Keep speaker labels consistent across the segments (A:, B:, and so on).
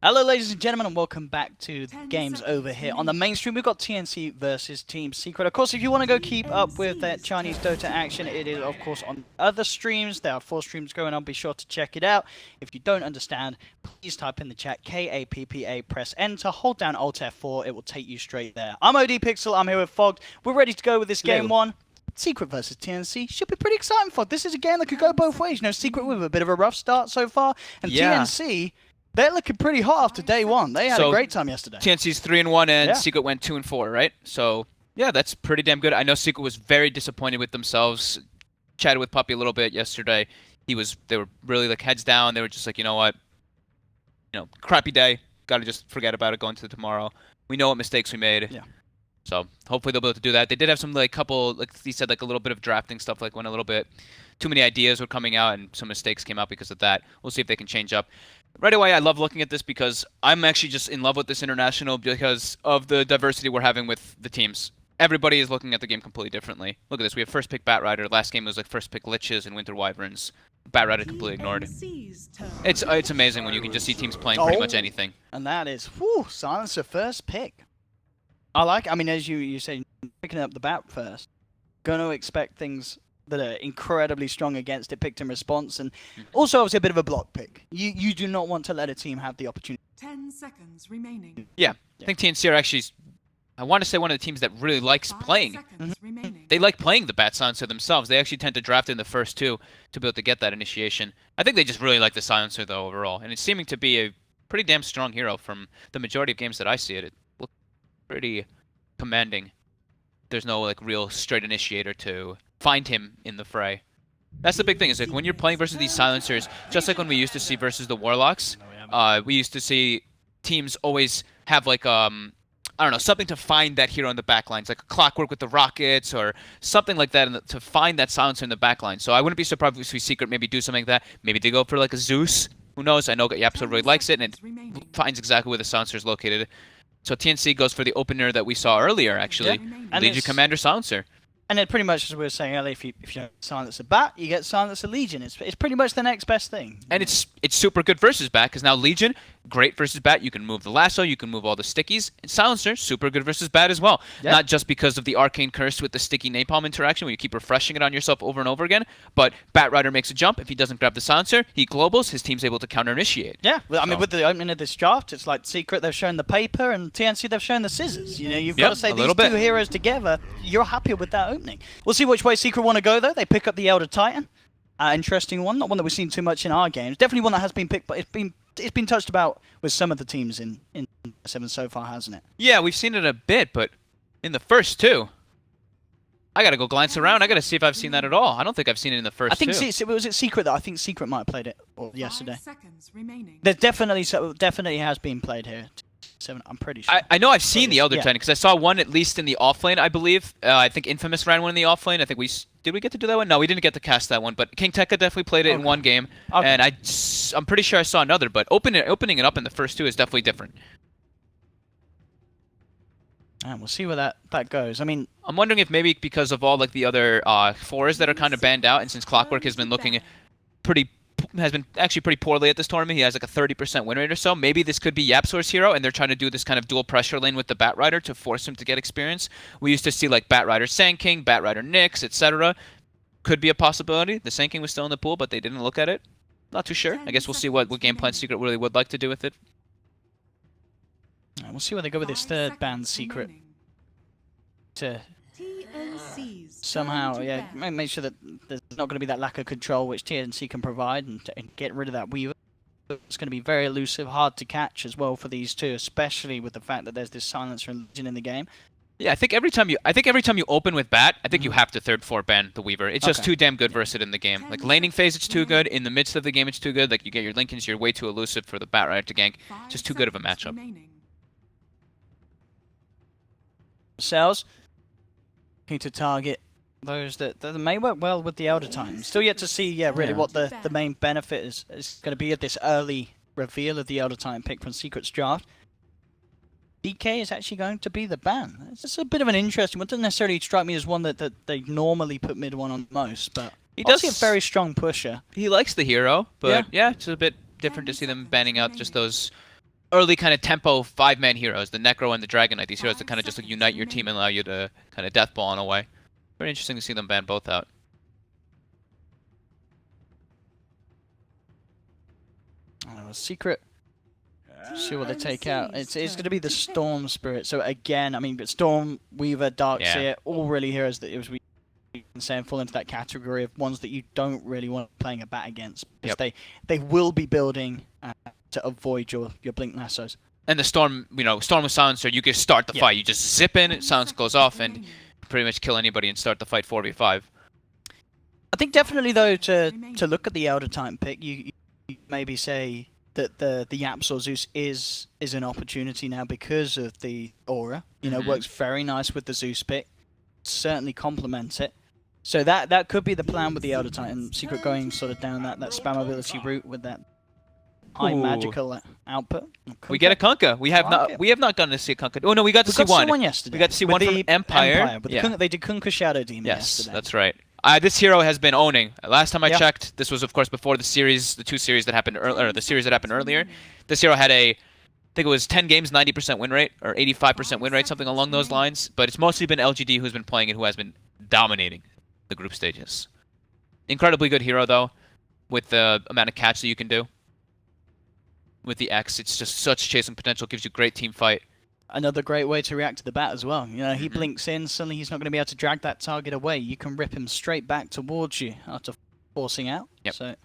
A: Hello ladies and gentlemen and welcome back to Games Over here. On the main stream we've got TNC versus Team Secret. Of course, if you want to go keep up with that Chinese Dota action, it is of course on other streams. There are 4 streams going on, be sure to check it out. If you don't understand, please type in the chat KAPPA, press enter, hold down Alt F4, it will take you straight there. I'm OD Pixel, I'm here with Fogged. We're ready to go with this game 1. Secret versus TNC should be pretty exciting for. This is a game that could go both ways. You know, Secret with a bit of a rough start so far, and TNC, they're looking pretty hot after day 1. They had a great time yesterday.
B: TNC's 3-1 and Secret went 2-4, right? So yeah, that's pretty damn good. I know Secret was very disappointed with themselves. Chatted with Puppy a little bit yesterday. They were really like heads down. They were just like, you know what, crappy day. Got to just forget about it going to tomorrow. We know what mistakes we made.
A: Yeah.
B: So hopefully they'll be able to do that. They did have some couple, like he said, like a little bit of drafting stuff, like when a little bit too many ideas were coming out and some mistakes came out because of that. We'll see if they can change up. Right away, I love looking at this because I'm actually just in love with this international because of the diversity we're having with the teams. Everybody is looking at the game completely differently. Look at this. We have first pick Batrider. Last game was like first pick Liches and Winter Wyverns. Batrider completely ignored. It's amazing when you can just see teams playing pretty much anything.
A: And that is, Silencer first pick. I mean, as you say, picking up the bat first. Going to expect things that are incredibly strong against it, picked in response, and also obviously a bit of a block pick. You do not want to let a team have the opportunity.
C: 10 seconds remaining.
B: Yeah, I think TNC are actually, I want to say, one of the teams that really likes playing. They like playing the bat silencer themselves. They actually tend to draft in the first 2 to be able to get that initiation. I think they just really like the silencer though overall, and it's seeming to be a pretty damn strong hero from the majority of games that I see it. It looks pretty commanding. There's no real straight initiator to find him in the fray. That's the big thing, is like when you're playing versus these silencers, just like when we used to see versus the Warlocks, we used to see teams always have I don't know, something to find that hero in the backlines, like a Clockwork with the Rockets or something like that to find that silencer in the backline. So I wouldn't be surprised if we see Secret maybe do something like that. Maybe they go for a Zeus. Who knows? I know Yapso really likes it, and it finds exactly where the silencer is located. So TNC goes for the opener that we saw earlier, actually. Legion Commander Silencer.
A: And it pretty much, as we were saying earlier, if you don't silence a bat, you get silence a Legion. It's pretty much the next best thing.
B: And it's super good versus bat, because now Legion, great versus bat. You can move the lasso, you can move all the stickies. And Silencer, super good versus bat as well. Yep. Not just because of the Arcane Curse with the sticky napalm interaction, where you keep refreshing it on yourself over and over again, but Batrider makes a jump. If he doesn't grab the Silencer, he globals, his team's able to counter-initiate.
A: Yeah, well, I mean, with the opening of this draft, it's like Secret, they've shown the paper, and TNC, they've shown the scissors. You know, you've got to say these 2 heroes together, you're happy with that opening. We'll see which way Secret want to go, though. They pick up the Elder Titan. Interesting one. Not one that we've seen too much in our games. Definitely one that has been picked, but it's been touched about with some of the teams in 7 so far, hasn't it?
B: Yeah, we've seen it a bit, but in the first 2, I gotta go glance around. I gotta see if I've seen that at all. I don't think I've seen it in the first 2.
A: I think was it Secret that I think Secret might have played it yesterday.
C: 5 seconds remaining.
A: There's definitely has been played here. 7, I'm pretty sure.
B: I know I've seen the Elder Titan, because I saw one at least in the offlane, I believe. I think Infamous ran one in the offlane. I think did we get to do that one? No, we didn't get to cast that one, but King Tekka definitely played it in one game, and I'm pretty sure I saw another, but opening it up in the first 2 is definitely different.
A: And we'll see where that goes. I mean,
B: I'm wondering if maybe because of all the other 4s that are kind of banned out, and since Clockwork has been looking actually pretty poorly at this tournament. He has like a 30% win rate or so. Maybe this could be Yapsor's hero, and they're trying to do this kind of dual pressure lane with the Batrider to force him to get experience. We used to see like Batrider Sand King, Batrider Nyx, etc. Could be a possibility. The Sand King was still in the pool, but they didn't look at it. Not too sure. I guess we'll see what game plan Secret really would like to do with it.
A: We'll see where they go with this 3rd band Secret. To somehow, make sure that there's not going to be that lack of control which TNC can provide, and get rid of that Weaver. It's going to be very elusive, hard to catch as well for these 2, especially with the fact that there's this Silencer and Legion in the game.
B: Yeah, I think every time you open with bat, I think you have to 3rd/4 ban the Weaver. It's just too damn good versus it in the game. Like laning phase, it's too good. In the midst of the game, it's too good. Like you get your Lincolns, you're way too elusive for the Batrider to gank. Just too good of a matchup.
A: Cells. Need to target those that may work well with the Elder Titan. Still yet to see, really what the main benefit is going to be of this early reveal of the Elder Titan pick from Secret's draft. DK is actually going to be the ban. It's just a bit of an interesting one. Doesn't necessarily strike me as one that they normally put mid 1 on most, but he does a very strong pusher.
B: He likes the hero, but yeah, it's a bit different to see them banning out just those early kind of tempo 5-man heroes, the Necro and the Dragon Knight. These heroes that kind of just like unite your team and allow you to kind of deathball in a way. Very interesting to see them ban both out.
A: Secret. See what they take out. It's going to be the Storm Spirit. So again, I mean, but Storm, Weaver, Darkseer, all really heroes that, as we can say, fall into that category of ones that you don't really want playing a bat against, because they will be building to avoid your Blink Lassos. And
B: the Storm, Storm with Silencer, you can start the fight. You just zip in, Silence goes off, and pretty much kill anybody and start the fight 4v5.
A: I think definitely though to look at the Elder Titan pick, you maybe say that the Yapzor Zeus is an opportunity now because of the aura. Works very nice with the Zeus pick. Certainly complements it. So that could be the plan with the Elder Titan. Secret going sort of down that spammability route with that high magical output.
B: We get a Kunkka. We have not gotten to see a Kunkka. Oh no, we got to see one
A: yesterday.
B: We got to see one from Empire.
A: But they did Kunkka Shadow Demon yesterday.
B: Yes, that's right. This hero has been owning. Last time I checked, this was of course before the two series that happened earlier. The series that happened earlier. This hero had I think it was 10 games, 90% win rate or 85% win rate, something along those lines. But it's mostly been LGD who's been playing it, who has been dominating the group stages. Incredibly good hero though, with the amount of catch that you can do. With the X, it's just such chasing potential. Gives you great team fight.
A: Another great way to react to the bat as well. He blinks in, suddenly he's not going to be able to drag that target away. You can rip him straight back towards you after forcing out.
B: Yep.
A: So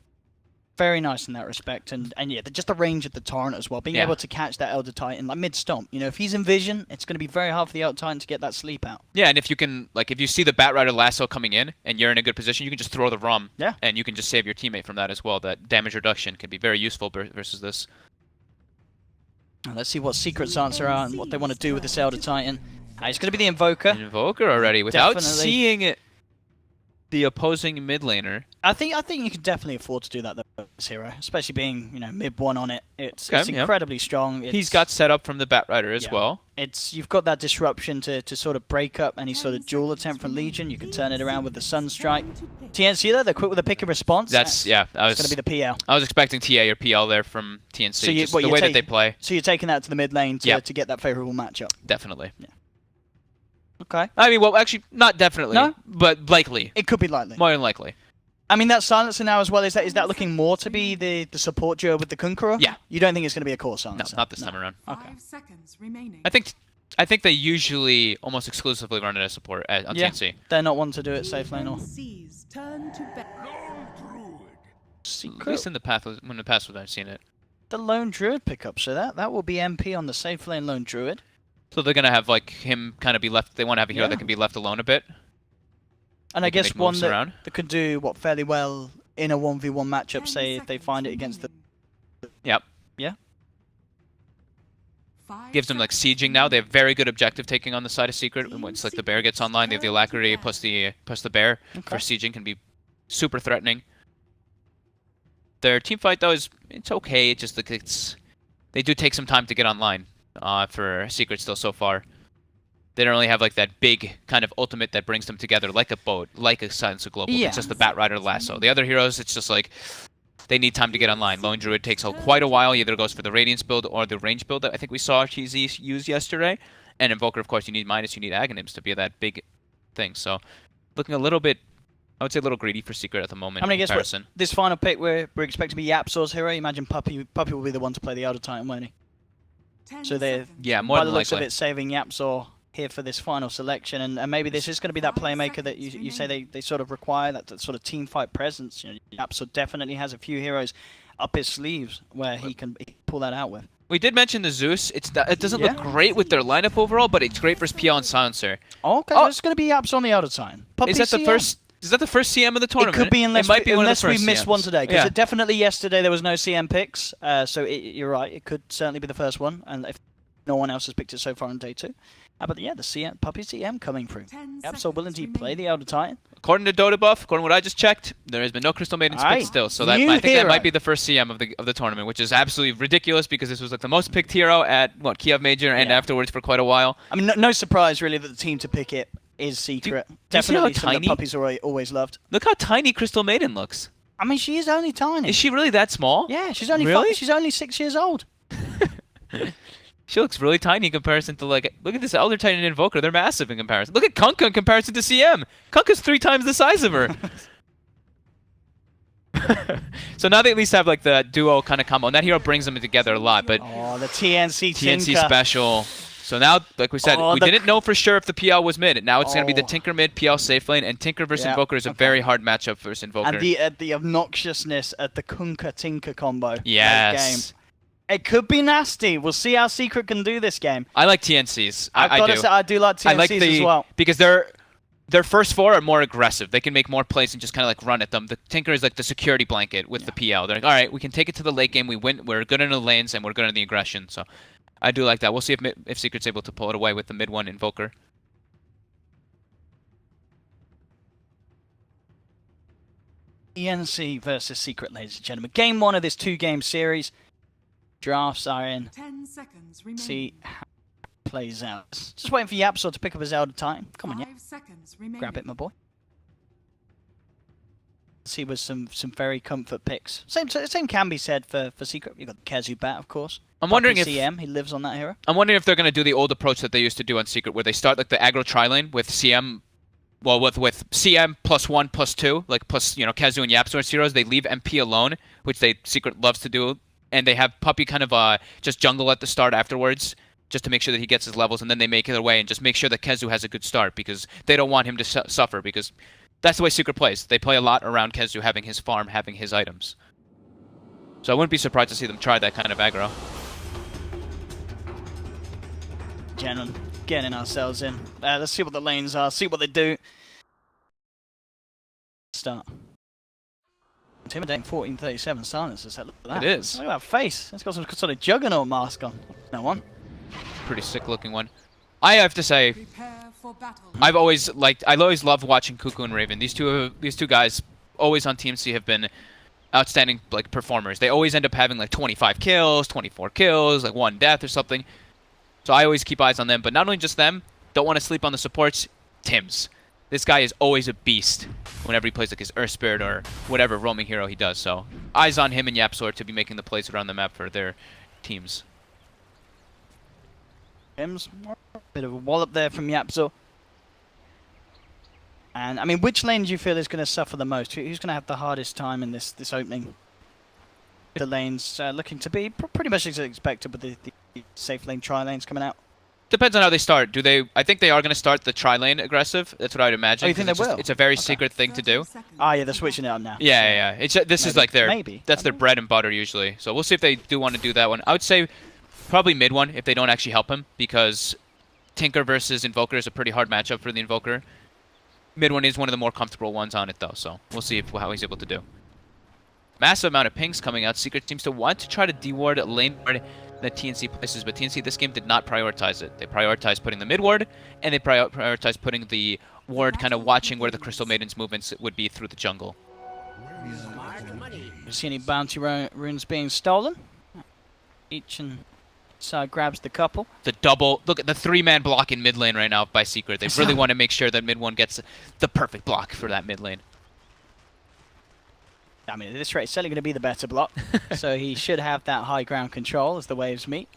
A: very nice in that respect. And yeah, just the range of the Torrent as well. Being able to catch that Elder Titan like mid-stomp. If he's in vision, it's going to be very hard for the Elder Titan to get that sleep out.
B: Yeah, and if you can, if you see the Bat Rider lasso coming in and you're in a good position, you can just throw the ROM.
A: Yeah.
B: And you can just save your teammate from that as well. That damage reduction can be very useful versus this.
A: Let's see what Secret's answer are and what they want to do with this Elder Titan. It's going to be the Invoker.
B: Invoker already, without seeing the opposing mid laner.
A: I think you can definitely afford to do that though, this hero, especially being mid one on it. It's incredibly strong.
B: He's got set up from the Bat Rider as well.
A: You've got that disruption to sort of break up any sort of dual attempt from Legion. You can turn it around with the Sunstrike. TNC though, they're quick with a pick and response.
B: It's going
A: to be the PL.
B: I was expecting TA or PL there from TNC. So the way that they play.
A: So you're taking that to the mid lane to get that favorable matchup.
B: Definitely.
A: Yeah. Okay.
B: I mean, well, actually, not definitely, but likely.
A: It could be likely.
B: More than likely.
A: I mean, that Silencer now as well, is that looking more to be the support duo with the Conqueror?
B: Yeah.
A: You don't think it's going to be a core Silencer?
B: No, not this time around.
A: Okay.
C: 5 seconds remaining.
B: I think they usually almost exclusively run it as support on TNC.
A: They're not one to do it safe lane or...
C: Turn to
B: Secret. At least in the past, I've seen it.
A: The Lone Druid pickup, so that will be MP on the safe lane Lone Druid.
B: So they're going to have him kind of be left, they want to have a hero that can be left alone a bit.
A: And I guess one that could do fairly well in a 1v1 matchup, say if they find it against the...
B: Yep.
A: Yeah.
B: Gives them sieging now. They have very good objective taking on the side of Secret. Once the bear gets online, they have the alacrity plus the bear for sieging can be super threatening. Their team fight though it's okay. It's just they do take some time to get online for Secret still so far. They don't really have that big kind of ultimate that brings them together like a boat, like a Silencer Global. It's just the Bat Rider lasso. The other heroes, it's just they need time to get online. Lone Druid takes quite a while. Either goes for the Radiance build or the range build that I think we saw TZ use yesterday. And Invoker, of course, you need Minus, you need Aghanims to be that big thing. So looking a little bit, I would say a little greedy for Secret at the moment.
A: I mean, I guess this final pick, we're expected to be Yapzor's hero. Imagine Puppy will be the one to play the Elder Titan, won't he? So they're,
B: more
A: by
B: than
A: the looks
B: likely.
A: of it, saving Yapzor here for this final selection, and maybe this is going to be that playmaker that you say they sort of require, that sort of team fight presence. Yapzor definitely has a few heroes up his sleeves where he can pull that out with.
B: We did mention the Zeus. It doesn't look great with their lineup overall, but it's great versus PL and Silencer.
A: Okay, it's going to be Yapzor on the Elder Titan.
B: Is that the first? Is that the first CM of the tournament?
A: It could be unless we missed one today. Because definitely yesterday there was no CM picks. So you're right, it could certainly be the first one. And if no one else has picked it so far on day 2. But yeah, the CM, Puppy CM coming through. Yapzor willing to play the Elder Titan.
B: According to Dota Buff, according to what I just checked, there has been no Crystal Maidens picked still. So I think that might be the first CM of the tournament, which is absolutely ridiculous because this was the most picked hero at Kiev Major and afterwards for quite a while.
A: I mean, no surprise really that the team to pick it is Secret. Definitely something that Puppies always loved.
B: Look how tiny Crystal Maiden looks.
A: I mean, she is only tiny.
B: Is she really that small?
A: Yeah, she's only she's only 6 years old.
B: She looks really tiny in comparison to, like, look at this Elder Titan Invoker. They're massive in comparison. Look at Kunkka in comparison to CM. Kunkka's 3 times the size of her. So now they at least have like the duo kind of combo, and that hero brings them together a lot. But
A: oh, the TNC
B: TNC
A: Tinker.
B: special. So now, like we said, we didn't know for sure if the PL was mid. Now it's going to be the Tinker mid, PL safe lane, and Tinker versus Invoker is a very hard matchup versus Invoker.
A: And the obnoxiousness of the Kunkka Tinker combo.
B: Yes.
A: Game. It could be nasty. We'll see how Secret can do this game.
B: I like TNCs.
A: I've got to say, I do like TNCs as well.
B: Because their first 4 are more aggressive. They can make more plays and just kind of like run at them. The Tinker is like the security blanket with the PL. They're like, all right, we can take it to the late game. We win. We're good in the lanes and we're good in the aggression. So I do like that. We'll see if Secret's able to pull it away with the mid one Invoker.
A: TNC versus Secret, ladies and gentlemen. Game 1 of this 2-game series. Drafts are in.
C: 10 seconds remaining.
A: See how it plays out. Just waiting for Yapsor to pick up his Elder Titan. Come on,
C: 5 seconds remaining.
A: grab it, my boy. See with some very comfort picks. Same can be said for Secret. You've got the Kezu Bat, of course.
B: I'm wondering if
A: CM, he lives on that hero.
B: I'm wondering if they're going to do the old approach that they used to do on Secret, where they start like the aggro tri-lane with CM. Well, with CM +1 +2, like plus Kezu and Yapsor heroes, they leave MP alone, which Secret loves to do, and they have Puppey kind of just jungle at the start afterwards, just to make sure that he gets his levels, and then they make it away and just make sure that Kezu has a good start because they don't want him to suffer because that's the way Secret plays. They play a lot around Kezu having his farm, having his items. So I wouldn't be surprised to see them try that kind of aggro.
A: Gentlemen, getting ourselves in. Let's see what the lanes are, see what they do. Start. Intimidating 1437 silencers. Look at that.
B: It is.
A: Look at that face. It's got some sort of juggernaut mask on. No one.
B: Pretty sick looking one. I have to say,
C: Prepare for battle.
B: I always loved watching Cuckoo and Raven. These two guys always on TNC have been outstanding like performers. They always end up having like 25 kills, 24 kills, like 1 death or something. So I always keep eyes on them. But not only just them, don't want to sleep on the supports. Tims. This guy is always a beast whenever he plays like his Earth Spirit or whatever roaming hero he does. So eyes on him and Yapsor to be making the plays around the map for their teams.
A: Tims, bit of a wallop there from Yapsor. And I mean, which lane do you feel is going to suffer the most? Who's going to have the hardest time in this opening? The lanes looking to be pretty much as expected with the safe lane tri lanes coming out.
B: Depends on how they start. I think they are going to start the tri-lane aggressive. That's what I would imagine.
A: Oh, you think they will?
B: It's a very secret thing to do.
A: Ah, yeah, they're switching it up now.
B: Yeah. This is like that's their bread and butter usually. So we'll see if they do want to do that one. I would say probably mid one if they don't actually help him because Tinker versus Invoker is a pretty hard matchup for the Invoker. Mid one is one of the more comfortable ones on it though. So we'll see how he's able to do. Massive amount of pings coming out. Secret seems to want to try to deward lane ward the TNC places, but TNC this game did not prioritize it. They prioritized putting the mid ward, and they prioritized putting the ward kind of watching where the Crystal Maiden's movements would be through the jungle.
A: You see any bounty runes being stolen? Each and side grabs the couple.
B: The double, look at the 3-man block in mid lane right now by Secret. They really want to make sure that mid one gets the perfect block for that mid lane.
A: I mean, at this rate, it's certainly going to be the better block, so he should have that high ground control as the waves meet.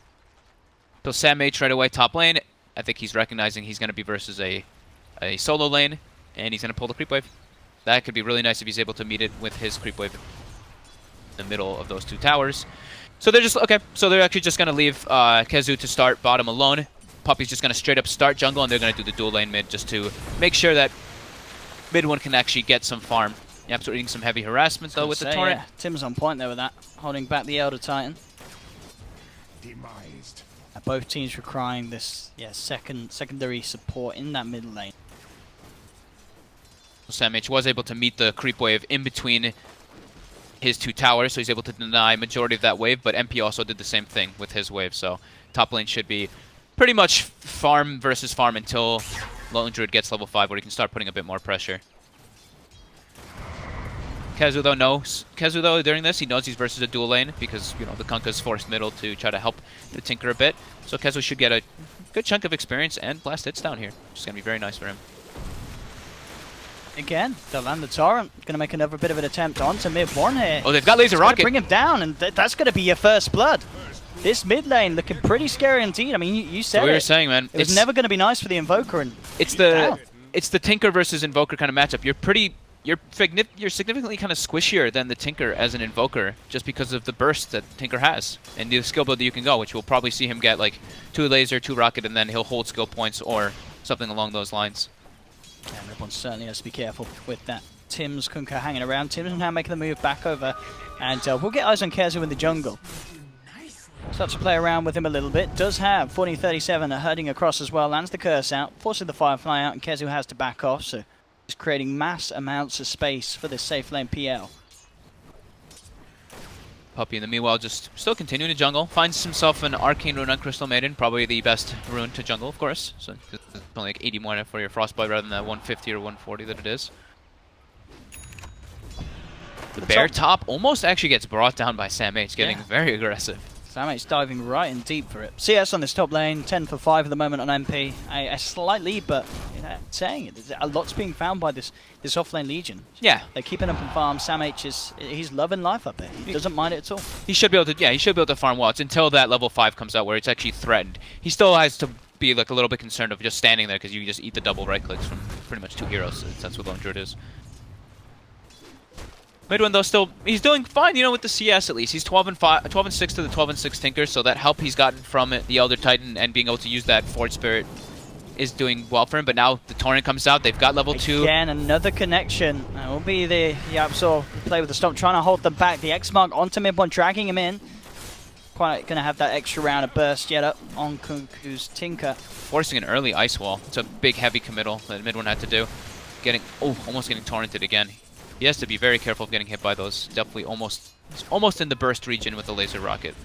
B: So Sam H right away top lane. I think he's recognizing he's going to be versus a solo lane, and he's going to pull the creep wave. That could be really nice if he's able to meet it with his creep wave in the middle of those 2 towers. So they're just, okay, so they're actually just going to leave Kezu to start bottom alone. Puppey's just going to straight up start jungle, and they're going to do the dual lane mid just to make sure that mid one can actually get some farm. Yep, so eating some heavy harassment though with the torrent.
A: Yeah, Tim's on point there with that, holding back the Elder Titan.
D: Demised.
A: Both teams requiring this secondary support in that mid lane.
B: Sam H was able to meet the creep wave in between his 2 towers, so he's able to deny majority of that wave, but MP also did the same thing with his wave, so top lane should be pretty much farm versus farm until Lone Druid gets level 5 where he can start putting a bit more pressure. Kezu though during this he knows he's versus a dual lane because the Kunkka's forced middle to try to help the Tinker a bit. So Kezu should get a good chunk of experience and blast hits down here, which is gonna be very nice for him.
A: Again, they'll land the torrent. Gonna make another bit of an attempt onto mid one here.
B: Oh, they've got laser rocket.
A: Bring him down, and that's gonna be your first blood. this mid lane looking pretty scary indeed. I mean, you said
B: So we were
A: it.
B: saying, man,
A: It was never going to be nice for the Invoker, and
B: it's
A: down.
B: the Tinker versus Invoker kind of matchup. You're significantly kind of squishier than the Tinker as an Invoker just because of the burst that Tinker has and the skill build that you can go, which we'll probably see him get like 2 laser, 2 rocket, and then he'll hold skill points or something along those lines.
A: Yeah, everyone certainly has to be careful with that. Tim's Kunkka hanging around. Tim's now making the move back over, and we'll get eyes on Kezu in the jungle. Start to play around with him a little bit. Does have 40-37 herding across as well. Lands the curse out, forces the Firefly out, and Kezu has to back off, so just creating mass amounts of space for this safe lane PL.
B: Puppy in the meanwhile just still continuing to jungle. Finds himself an Arcane Rune on Crystal Maiden, probably the best rune to jungle, of course. So it's only like 80 mana for your Frostbite rather than that 150 or 140 that it is. The bear top almost actually gets brought down by Sam H, getting very aggressive.
A: Sam H diving right in deep for it. CS on this top lane, 10 for 5 at the moment on MP. A slight lead, but you know, saying it, a lot's being found by this offlane Legion.
B: Yeah.
A: They're keeping up in farm. Sam H he's loving life up there. He doesn't mind it at all.
B: He should be able to, he should be able to farm well. It's until that level 5 comes out where it's actually threatened. He still has to be like a little bit concerned of just standing there because you just eat the double right clicks from pretty much 2 heroes. That's what Lone Druid is. Midwin though still he's doing fine, you know, with the CS at least. He's 12 and 6 to the 12 and 6 Tinker, so that help he's gotten from it, the Elder Titan and being able to use that Forge Spirit is doing well for him. But now the Torrent comes out, they've got level 2.
A: Again, another connection. That will be the Yapsor play with the stop, trying to hold them back. The X-Mark onto Midwin, dragging him in. Quite going to have that extra round of burst yet up on Kunku's Tinker.
B: Forcing an early Ice Wall. It's a big heavy committal that Midwin had to do. Almost getting torrented again. He has to be very careful of getting hit by those. Definitely almost in the burst region with the laser rocket.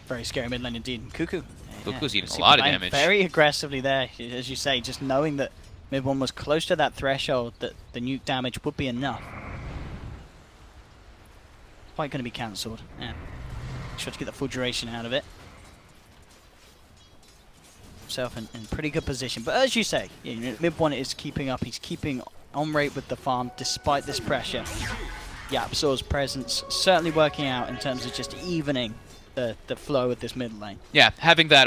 A: Very scary mid lane indeed. Kuku.
B: Kuku's eating a lot of damage.
A: Very aggressively there, as you say, just knowing that mid one was close to that threshold, that the nuke damage would be enough. Quite going to be cancelled. Yeah. Sure to get the full duration out of it. Himself in pretty good position, but as you say, you know, mid one is keeping up. He's keeping on rate with the farm despite this pressure. Yapsor's presence certainly working out in terms of just evening the flow of this mid lane.
B: Yeah, having that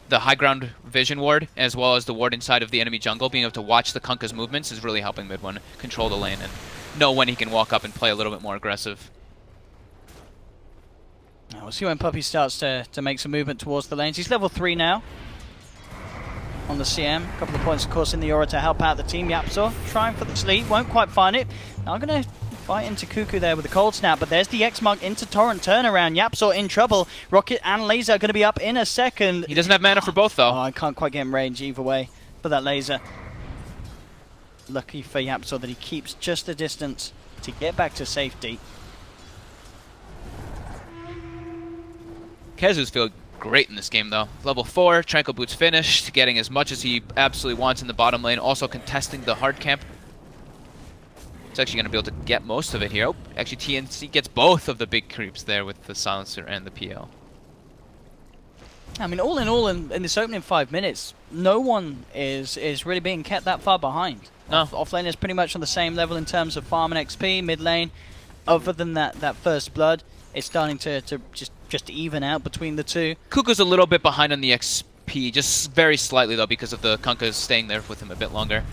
B: the high ground vision ward as well as the ward inside of the enemy jungle, being able to watch the Kunkka's movements is really helping mid one control the lane and know when he can walk up and play a little bit more aggressive.
A: Now we'll see when Puppy starts to make some movement towards the lanes. He's level 3 now on the CM. A couple of points, of course, in the aura to help out the team. Yapsor trying for the sleep, won't quite find it. Now I'm going to fight into Kuku there with the cold snap, but there's the X-Mark into Torrent turnaround. Yapsor in trouble. Rocket and Laser are going to be up in a second.
B: He doesn't have mana for both, though.
A: Oh, I can't quite get in range either way for that Laser. Lucky for Yapsor that he keeps just the distance to get back to safety.
B: Kezu's feel great in this game, though. Level 4, Tranquil Boots finished, getting as much as he absolutely wants in the bottom lane, also contesting the hard camp. He's actually going to be able to get most of it here. Oh, actually, TNC gets both of the big creeps there with the Silencer and the PL.
A: I mean, all in this opening 5 minutes, no one is really being kept that far behind.
B: No.
A: Off lane is pretty much on the same level in terms of farm and XP. Mid lane, other than that first blood, it's starting to just even out between the two.
B: Kuku's a little bit behind on the XP, just very slightly though because of the Kunkkas staying there with him a bit longer.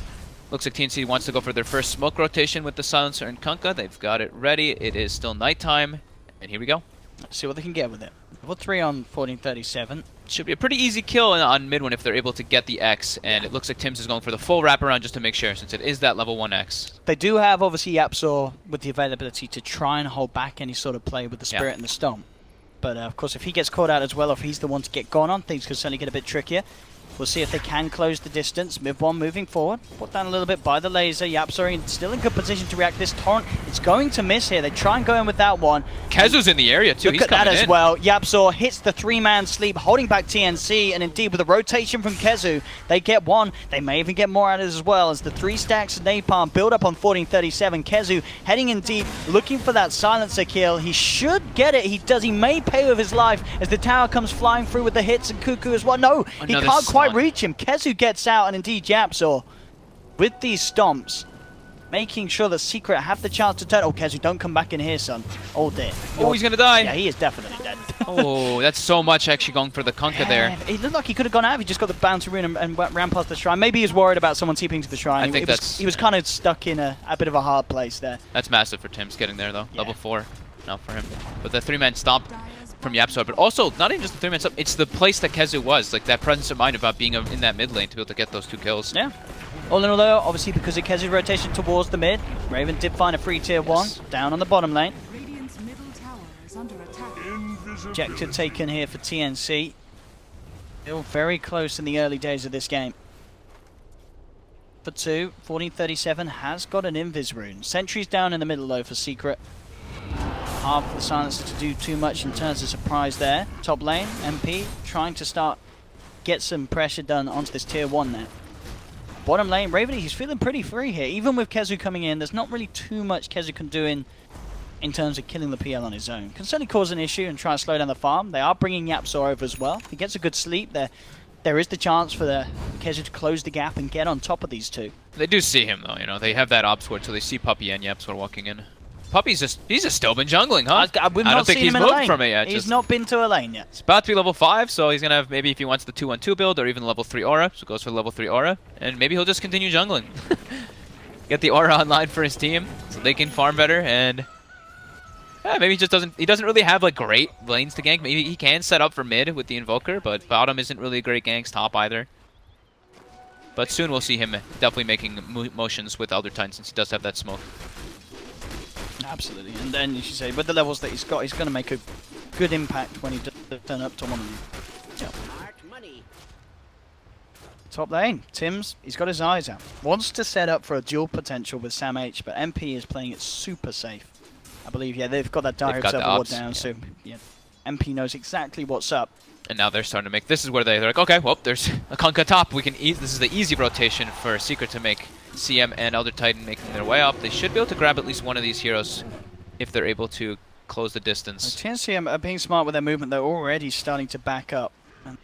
B: Looks like TNC wants to go for their first smoke rotation with the Silencer and Kunkka. They've got it ready. It is still nighttime, and here we go.
A: Let's see what they can get with it. Level 3 on 1437.
B: Should be a pretty easy kill on mid one if they're able to get the X, and it looks like Tim's is going for the full wraparound just to make sure, since it is that level 1 X.
A: They do have, obviously, Yapsor with the availability to try and hold back any sort of play with the Spirit and the Stomp. But, of course, if he gets caught out as well, if he's the one to get gone on, things could certainly get a bit trickier. We'll see if they can close the distance. Mid one moving forward. Put down a little bit by the laser. Yapsor still in good position to react. This Torrent, it's going to miss here. They try and go in with that one.
B: Kezu's in the area too.
A: Look at that as well. Yapsor hits the 3-man sleep, holding back TNC, and indeed with a rotation from Kezu, they get one. They may even get more out of it as well as the 3 stacks of Napalm build up on 1437. Kezu heading in deep, looking for that silencer kill. He should get it. He does. He may pay with his life as the tower comes flying through with the hits and Kuku as well. No, he can't quite reach him. Kezu gets out, and indeed Yapsor with these stomps making sure that Secret have the chance to turn. Oh, Kezu, don't come back in here, son. Oh, dear.
B: Oh, he's gonna die.
A: Yeah, he is definitely dead.
B: Oh, that's so much actually going for the Kunkka there.
A: It looked like he could have gone out if he just got the bounty rune and ran past the shrine. Maybe he was worried about someone TPing to the shrine.
B: I think
A: he was kind of stuck in a bit of a hard place there.
B: That's massive for Tim's getting there though.
A: Yeah.
B: Level 4 now for him. But the 3-man stomp from YapzOr, but also not even just the 3-man stomp, it's the place that Kezu was, like that presence of mind about being in that mid lane to be able to get those 2 kills.
A: Yeah. All in all, though, obviously because of Kezu's rotation towards the mid, Raven did find a free tier 1 down on the bottom lane.
C: Radiant's middle tower is under attack.
A: Objective taken here for TNC. Still very close in the early days of this game. For 2, 1437 has got an invis rune. Sentry's down in the middle though for Secret. Hard for the Silencer to do too much in terms of surprise there. Top lane, MP trying to get some pressure done onto this tier 1 there. Bottom lane, Raven, he's feeling pretty free here. Even with Kezu coming in, there's not really too much Kezu can do in terms of killing the PL on his own. Can certainly cause an issue and try and slow down the farm. They are bringing YapzOr over as well. If he gets a good sleep, there is the chance for the Kezu to close the gap and get on top of these 2.
B: They do see him though, you know, they have that op sword, so they see Puppey and YapzOr walking in. Puppey's just still been jungling, huh?
A: I
B: don't think he's moved from it yet.
A: He's not been to a lane yet.
B: It's about to be level 5, so he's gonna have, maybe if he wants the 2-1-2 build or even the level 3 aura, so goes for the level 3 aura, and maybe he'll just continue jungling. Get the aura online for his team so they can farm better, and yeah, maybe he doesn't really have like great lanes to gank. Maybe he can set up for mid with the Invoker, but bottom isn't really a great ganks, top either. But soon we'll see him definitely making motions with Elder Titan since he does have that smoke.
A: Absolutely, and then, as you say, with the levels that he's got, he's going to make a good impact when he does turn up to one of them. Yep. Top lane, Tim's, he's got his eyes out. Wants to set up for a dual potential with Sam H, but MP is playing it super safe. I believe, yeah, they've got that Dire Observer ward down, so yeah, MP knows exactly what's up.
B: And now they're starting to make, this is where they're like, okay, well, there's a Kunkka top. We can this is the easy rotation for Secret to make CM and Elder Titan making their way up. They should be able to grab at least one of these heroes if they're able to close the distance.
A: TNC are being smart with their movement. They're already starting to back up. And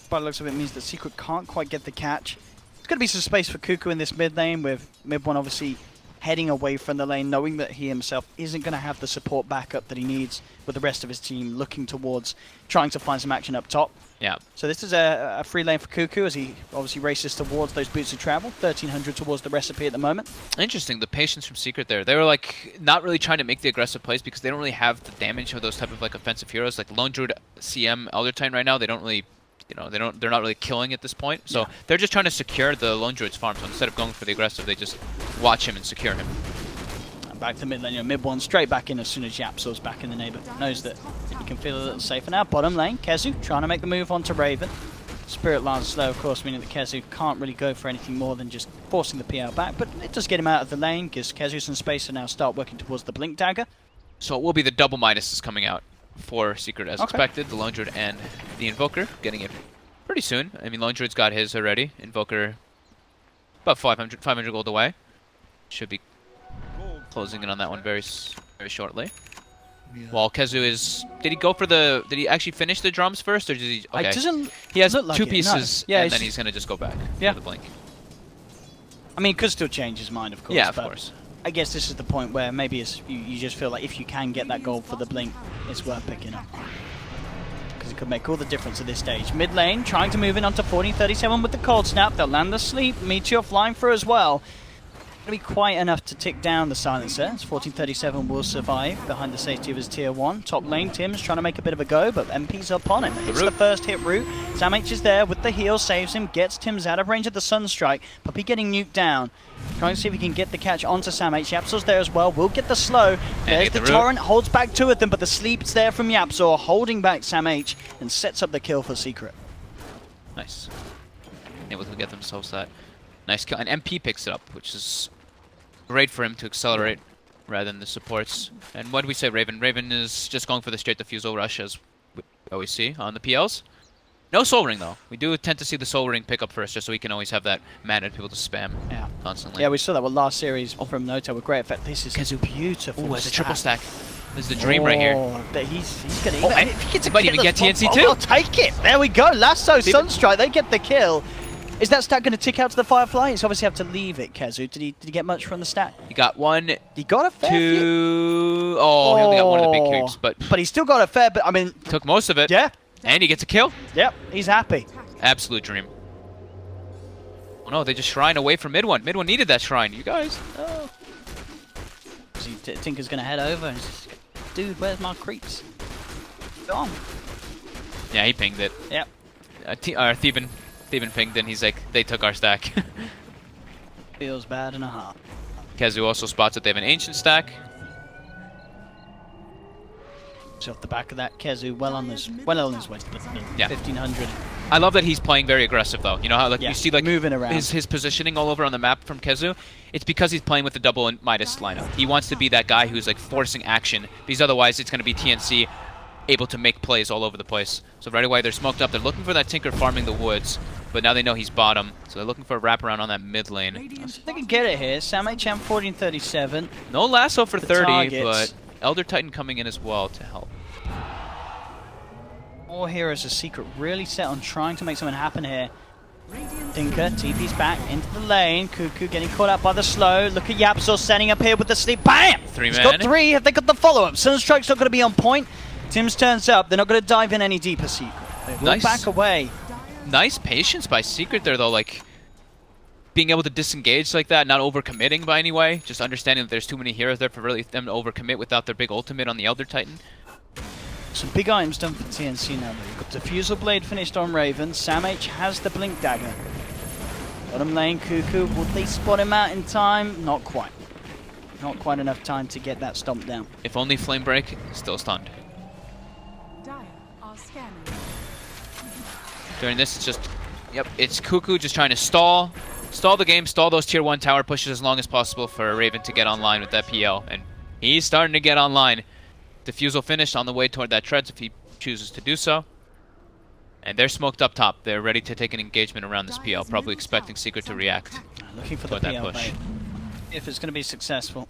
A: by the looks of it, means that Secret can't quite get the catch. There's going to be some space for Cuckoo in this mid lane, with mid one obviously heading away from the lane, knowing that he himself isn't going to have the support backup that he needs, with the rest of his team looking towards trying to find some action up top.
B: Yeah.
A: So this is a free lane for Cuckoo as he obviously races towards those boots of travel. 1300 towards the recipe at the moment.
B: Interesting, the patience from Secret there. They were like not really trying to make the aggressive plays because they don't really have the damage of those type of like offensive heroes like Lone Druid, CM, Elder Titan right now. They don't really, you know, they're not really killing at this point. So they're just trying to secure the Lone Druid's farm. So instead of going for the aggressive, they just watch him and secure him.
A: Back to mid lane, you know, mid one straight back in as soon as YapzOr's back in the neighborhood. Knows that he can feel a little safer now. Bottom lane, Kezu trying to make the move onto Raven. Spirit Lance slow, of course, meaning that Kezu can't really go for anything more than just forcing the PL back. But it does get him out of the lane, gives Kezu some space to now start working towards the Blink Dagger.
B: So it will be the double minuses coming out for Secret as expected. The Lone Druid and the Invoker getting it pretty soon. I mean, Lone Druid's got his already. Invoker about 500 gold away. Should be closing in on that one very shortly. While Kezu is, did he actually finish the drums first, or did he? Okay.
A: It doesn't.
B: He has
A: look like
B: 2
A: it,
B: pieces,
A: no. Yeah,
B: and then he's gonna just go back.
A: Yeah.
B: For the blink.
A: I mean, he could still change his mind, of course.
B: Yeah, of
A: but
B: course.
A: I guess this is the point where maybe you just feel like if you can get that gold for the blink, it's worth picking up. Because it could make all the difference at this stage. Mid lane, trying to move in onto 1437 with the cold snap. They'll land the sleep. Meteor flying through as well. Be quite enough to tick down the silencer. As 1437 will survive behind the safety of his tier 1. Top lane, Tim's trying to make a bit of a go, but MP's up on him. It's the first hit route. Sam H is there with the heal, saves him, gets Tim's out of range of the Sunstrike. Puppey getting nuked down. Trying to see if he can get the catch onto Sam H. YapzOr's there as well. Will get the slow. There's the torrent, holds back 2 of them, but the sleep's there from YapzOr, holding back Sam H and sets up the kill for Secret.
B: Nice. Able to get themselves that nice kill. And MP picks it up, which is great for him to accelerate rather than the supports. And what do we say, Raven? Raven is just going for the straight defusal rush, as we always see on the PLs. No Soul Ring, though. We do tend to see the Soul Ring pick up first, just so we can always have that mana to be able to spam constantly.
A: Yeah, we saw that with last series from Noto with great effect. This is beautiful.
B: Ooh, it's a triple stack. This is the dream right here.
A: But he's going
B: and if he gets a might even get TNC too.
A: I'll take it. There we go. Lasso, Sunstrike, they get the kill. Is that stack going to tick out to the Firefly? He's obviously have to leave it, Kezu. Did he get much from the stack?
B: He got one,
A: He got a fair few.
B: two... Oh, he only got one of the big creeps,
A: But he still got a fair bit. I mean...
B: Took most of it.
A: Yeah.
B: And he gets a kill.
A: Yep, he's happy.
B: Absolute dream. Oh no, they just shrine away from mid one. Mid one needed that shrine. You guys. Oh.
A: Tinker's going to head over and just... Dude, where's my creeps? Gone.
B: Yeah, he pinged it.
A: Yep.
B: Thieben pinged and he's like, they took our stack.
A: Feels bad in a heart.
B: Kezu also spots that they have an ancient stack.
A: So off the back of that, Kezu well on his way to the
B: Yeah.
A: 1500.
B: I love that he's playing very aggressive though. You know how like
A: Yeah,
B: you see like
A: moving around.
B: his positioning all over on the map from Kezu. It's because he's playing with the double and Midas lineup. He wants to be that guy who's like forcing action because otherwise it's going to be TNC able to make plays all over the place. So right away they're smoked up. They're looking for that Tinker farming the woods, but now they know he's bottom. So they're looking for a wraparound on that mid lane.
A: They can get it here. Sam HM 1437.
B: No lasso for 30,
A: targets.
B: but Elder Titan coming in as well to help.
A: All heroes are secret, really set on trying to make something happen here. Tinker, TP's back into the lane. Cuckoo getting caught out by the slow. Look at Yapzor setting up here with the sleep. Bam!
B: Three
A: He's
B: men.
A: got three. Have they got the follow-up? Sunstrike's not going to be on point. Tim's turns up. They're not going to dive in any deeper, Secret. They will
B: Nice.
A: back away.
B: Nice patience by Secret there though, like being able to disengage like that, not overcommitting by any way. Just understanding that there's too many heroes there for really them to overcommit without their big ultimate on the Elder Titan.
A: Some big items done for TNC now, though. You've got Diffusal Blade finished on Raven. Sam H has the Blink Dagger. Bottom lane, Cuckoo. Will they spot him out in time? Not quite. Not quite enough time to get that stomped down.
B: If only Flame Break, still stunned.
C: Dire are scanning.
B: During this, it's just, yep, it's Cuckoo just trying to stall the game, stall those tier 1 tower pushes as long as possible for Raven to get online with that PL. And he's starting to get online. Diffusal finished on the way toward that treads if he chooses to do so. And they're smoked up top. They're ready to take an engagement around this PL, probably expecting Secret to react.
A: Looking for the
B: toward that
A: PL
B: push.
A: bait. If it's going to be successful.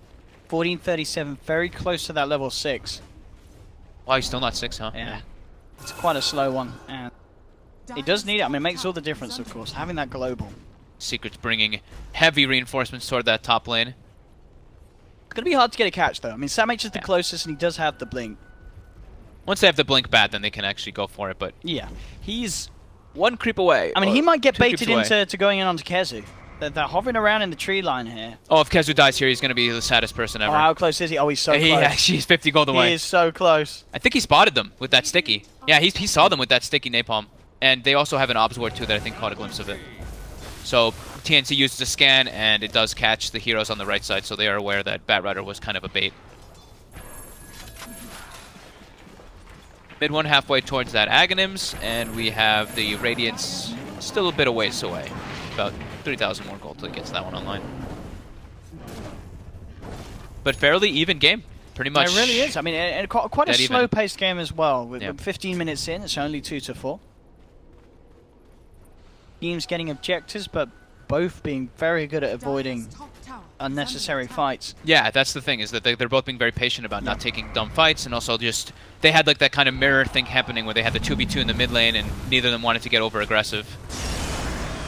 A: 1437, very close to that level 6.
B: Wow, he's still not 6, huh?
A: Yeah. It's quite a slow one. And he does need it. I mean, it makes all the difference, of course, having that global.
B: Secret's bringing heavy reinforcements toward that top lane.
A: It's going to be hard to get a catch, though. I mean, Sam H is the
B: Yeah.
A: closest, and he does have the blink.
B: Once they have the blink bad, then they can actually go for it, but
A: Yeah.
B: he's one creep away.
A: I mean, he
B: or
A: might get
B: two creeps
A: baited
B: away.
A: into going in onto Kezu. They're hovering around in the tree line here.
B: Oh, if Kezu dies here, he's going to be the saddest person ever.
A: Oh, how close is he? Oh, he's so
B: He
A: close.
B: actually is 50 gold away.
A: He is so close.
B: I think he spotted them with that sticky. Yeah, he saw them with that sticky napalm. And they also have an obs ward too that I think caught a glimpse of it. So TNC uses a scan and it does catch the heroes on the right side, so they are aware that Batrider was kind of a bait. Mid one halfway towards that Aghanims, and we have the Radiance still a bit of ways away. About 3,000 more gold till he gets that one online. But fairly even game. Pretty much.
A: It really is. I mean, and quite a
B: dead even.
A: slow-paced game as well. With
B: Yeah.
A: 15 minutes in, it's only 2-4. Teams getting objectives, but both being very good at avoiding
C: Dire's top tower is
A: unnecessary
C: under attack.
A: fights.
B: Yeah, that's the thing, is that they're both being very patient about not taking dumb fights, and also just, they had like that kind of mirror thing happening where they had the 2v2 in the mid lane, and neither of them wanted to get over-aggressive.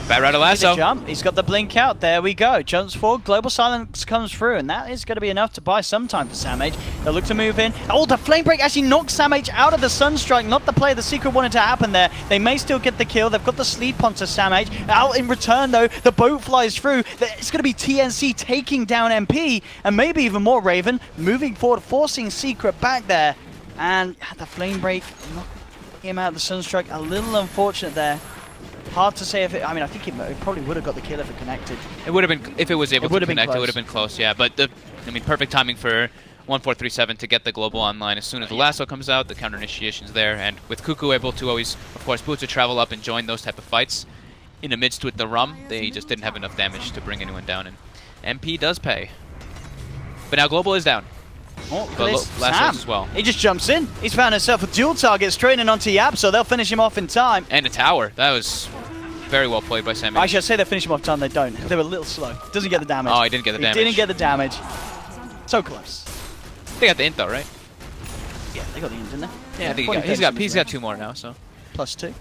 B: Batrider
A: The
B: lasso.
A: jump. He's got the blink out. There we go. Jumps forward. Global silence comes through, and that is going to be enough to buy some time for Sam H. They'll look to move in. Oh, the flame break actually knocks Sam H out of the Sunstrike. Not the play the Secret wanted to happen there. They may still get the kill. They've got the sleep onto Sam H. Out in return, though, the boat flies through. It's going to be TNC taking down MP, and maybe even more Raven moving forward, forcing Secret back there. And the flame break knocking him out of the Sunstrike. A little unfortunate there. Hard to say if it. I mean, I think it probably would have got the kill if it connected.
B: It would have been, if it was able
A: It would
B: to
A: have been
B: connect, it
A: close.
B: would have been close, yeah. But, I mean, perfect timing for 1437 to get the global online. As soon as the lasso comes out, the counter initiation's there, and with Cuckoo able to always, of course, boots to travel up and join those type of fights, in the midst with the rum, they just didn't have enough damage to bring anyone down, and MP does pay. But now global is down.
A: Oh,
B: But
A: this
B: Lasso's
A: Sam.
B: as well.
A: He just jumps in. He's found himself a dual target straight in onto Yap, so they'll finish him off in time.
B: And a tower. That was very well played by Sam H.
A: Actually, I say they finish him off in time. They don't. They were a little slow. Doesn't get the damage.
B: Oh, he didn't get the damage.
A: He didn't get the damage. So close.
B: They got the int though, right?
A: Yeah, they got the end, didn't they?
B: Yeah, I think he's got 2 more now, so.
A: +2.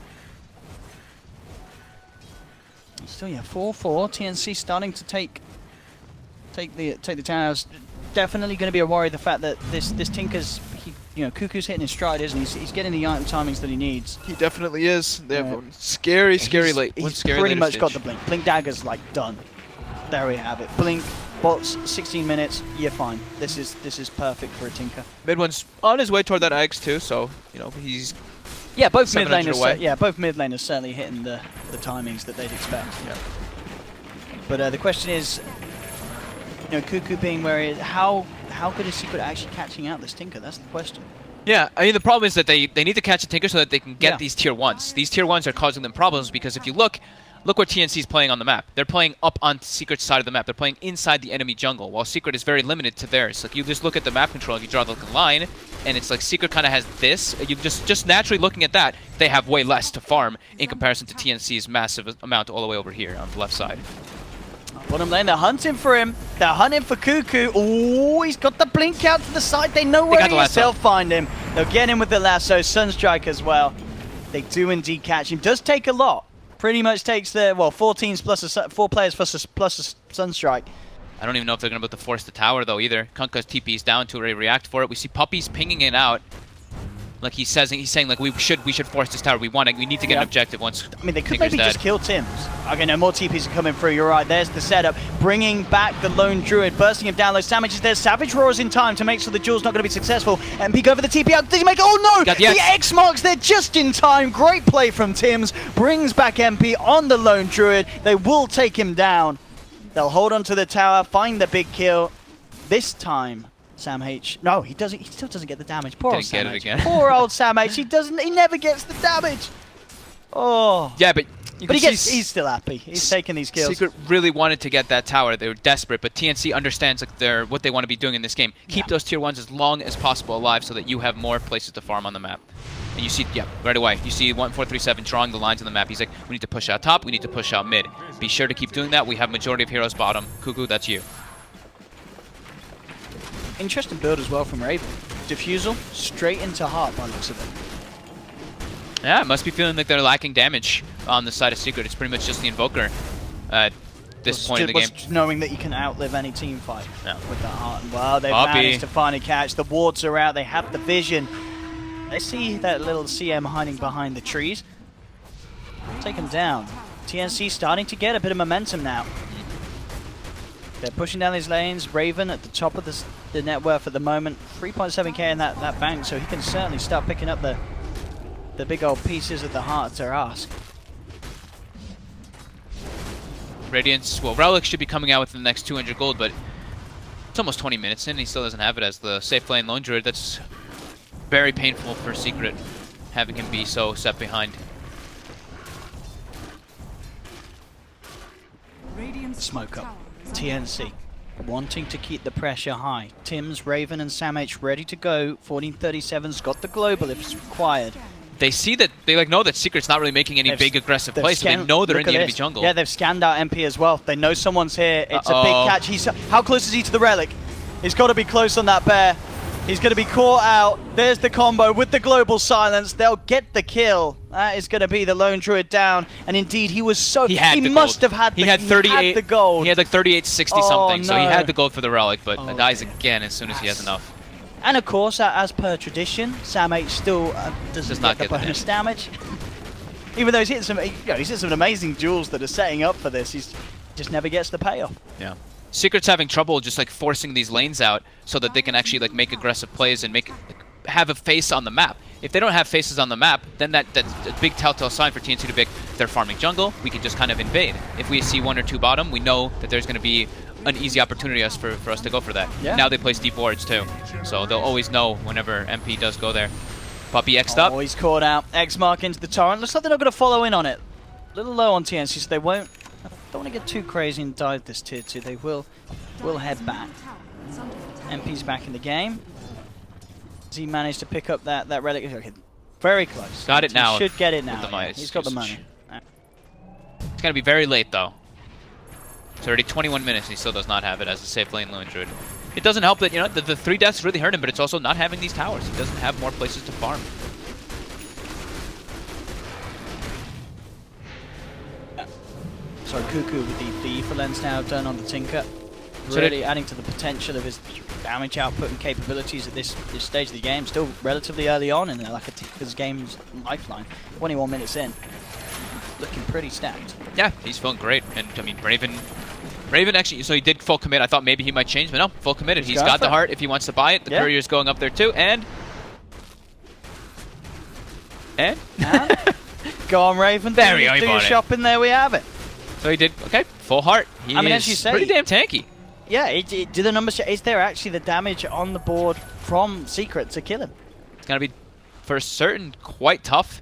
A: Still, yeah, 4-4. TNC starting to take the towers. Definitely going to be a worry, the fact that this Tinker's, Cuckoo's hitting his stride, isn't he? He's getting the item timings that he needs.
D: He definitely is. They have one scary late.
A: He's pretty much got the blink. Blink dagger's like done. There we have it. Blink, bots, 16 minutes. You're fine. This is perfect for a Tinker.
D: Mid one's on his way toward that Axe too, so he's
A: both mid
D: 700 away.
A: laners. Both mid laners certainly hitting the timings that they'd expect.
D: Yeah.
A: But the question is, Cuckoo being where he is, how good is Secret actually catching out this Tinker? That's the question.
B: Yeah, I mean, the problem is that they need to catch a Tinker so that they can get these tier 1s. These tier 1s are causing them problems because if you look where TNC's playing on the map. They're playing up on Secret's side of the map. They're playing inside the enemy jungle, while Secret is very limited to theirs. Like, you just look at the map control, if you draw the line, and it's like Secret kind of has this. You just naturally looking at that, they have way less to farm in comparison to TNC's massive amount all the way over here on the left side.
A: Bottom lane, they're hunting for him. They're hunting for Cuckoo. Oh, he's got the blink out to the side. They know where he is. They'll find him. They'll get him with the lasso. Sunstrike as well. They do indeed catch him. Does take a lot. Pretty much takes the, 4 teams plus 4 players plus a Sunstrike.
B: I don't even know if they're going to be able to force the tower, though, either. Kunkka's TP's down to already react for it. We see Puppy's pinging it out. Like he's saying like we should force this tower. We need to get an objective once.
A: I mean, they could
B: Tinker's
A: maybe
B: dead.
A: just kill Tim's. Okay, no more TPs are coming through. You're right. There's the setup, bringing back the lone druid, bursting him down. Low Savage is there. Savage roars in time to make sure the duel's not going to be successful. And peek over the TP out. Does he make? Oh no!
B: Got
A: The X marks there just in time. Great play from Tim's. Brings back MP on the lone druid. They will take him down. They'll hold on to the tower, find the big kill. This time, Sam H. No, he doesn't. He still doesn't get the damage. Poor old Sam H. Poor old Sam H. He never gets the damage. Oh.
B: Yeah, but
A: he's still happy. He's taking these kills.
B: Secret really wanted to get that tower. They were desperate, but TNC understands like what they want to be doing in this game. Keep those tier 1s as long as possible alive so that you have more places to farm on the map. And you see, right away, you see 1437 drawing the lines on the map. He's like, we need to push out top, we need to push out mid. Be sure to keep doing that. We have majority of heroes bottom. Cuckoo, that's you.
A: Interesting build as well from Raven. Diffusal straight into heart by the looks of it.
B: Yeah, must be feeling like they're lacking damage on the side of Secret. It's pretty much just the Invoker at this point in the game.
A: Knowing that you can outlive any team fight with that heart. And wow, they've managed to finally catch. The wards are out. They have the vision. They see that little CM hiding behind the trees. Take him down. TNC starting to get a bit of momentum now. They're pushing down these lanes. Raven at the top of the net worth at the moment. 3.7k in that bank, so he can certainly start picking up the big old pieces of the heart to ask.
B: Radiance, well, Relic should be coming out within the next 200 gold, but it's almost 20 minutes in, and he still doesn't have it as the safe lane lone druid. That's very painful for Secret, having him be so set behind.
A: Smoke up. TNC wanting to keep the pressure high. Tim's, Raven, and Sam H ready to go. 1437's got the global if it's required.
B: They see that, they know that Secret's not really making any big aggressive plays, so they know they're in the enemy jungle.
A: Yeah, they've scanned out MP as well. They know someone's here. It's a big catch. How close is he to the relic? He's got to be close on that bear. He's going to be caught out. There's the combo with the global silence. They'll get the kill. That is going to be the lone druid down. And indeed, he was so... He must have had the,
B: he had 38,
A: the gold.
B: He had like 3860 something,
A: no.
B: so he had the gold for the relic, but dies again as soon as he has enough.
A: And of course, as per tradition, Sam H still does not get the bonus damage. Even though he's hit some amazing duels that are setting up for this, he just never gets the payoff.
B: Yeah. Secret's having trouble just like forcing these lanes out so that they can actually like make aggressive plays and have a face on the map. If they don't have faces on the map, then that's a big telltale sign for TNC to be they're farming jungle, we can just kind of invade. If we see 1 or 2 bottom, we know that there's going to be an easy opportunity for us to go for that. Yeah. Now they place deep wards too, so they'll always know whenever MP does go there. Puppy X'd up.
A: Oh, he's caught out. X mark into the torrent. Looks like they're not going to follow in on it. A little low on TNC, so they won't. Don't want to get too crazy and dive this tier 2. They will head back. MP's back in the game. Has he managed to pick up that relic? Okay, very close.
B: Got it now.
A: Should get it now. He's got the money.
B: It's going to be very late though. It's already 21 minutes and he still does not have it as a safe lane lone druid. It doesn't help that, the 3 deaths really hurt him, but it's also not having these towers. He doesn't have more places to farm.
A: sorry, Cuckoo with the ether lens now done on the Tinker.
B: So
A: Really adding to the potential of his damage output and capabilities at this stage of the game. Still relatively early on in like a Tinker's game's lifeline. 21 minutes in. Looking pretty stacked.
B: Yeah, he's feeling great. And I mean, Raven actually, so he did full commit. I thought maybe he might change, but no, full committed. He's got the heart if he wants to buy it. The courier's going up there too, and
A: go on, Raven.
B: There we go,
A: Do
B: he
A: your
B: bought it.
A: shopping. There we have it.
B: So he did, okay, full heart. He
A: I mean,
B: is
A: as you say,
B: pretty damn tanky.
A: Yeah, do the numbers show? Is there actually the damage on the board from Secret to kill him?
B: It's going to be, for certain, quite tough.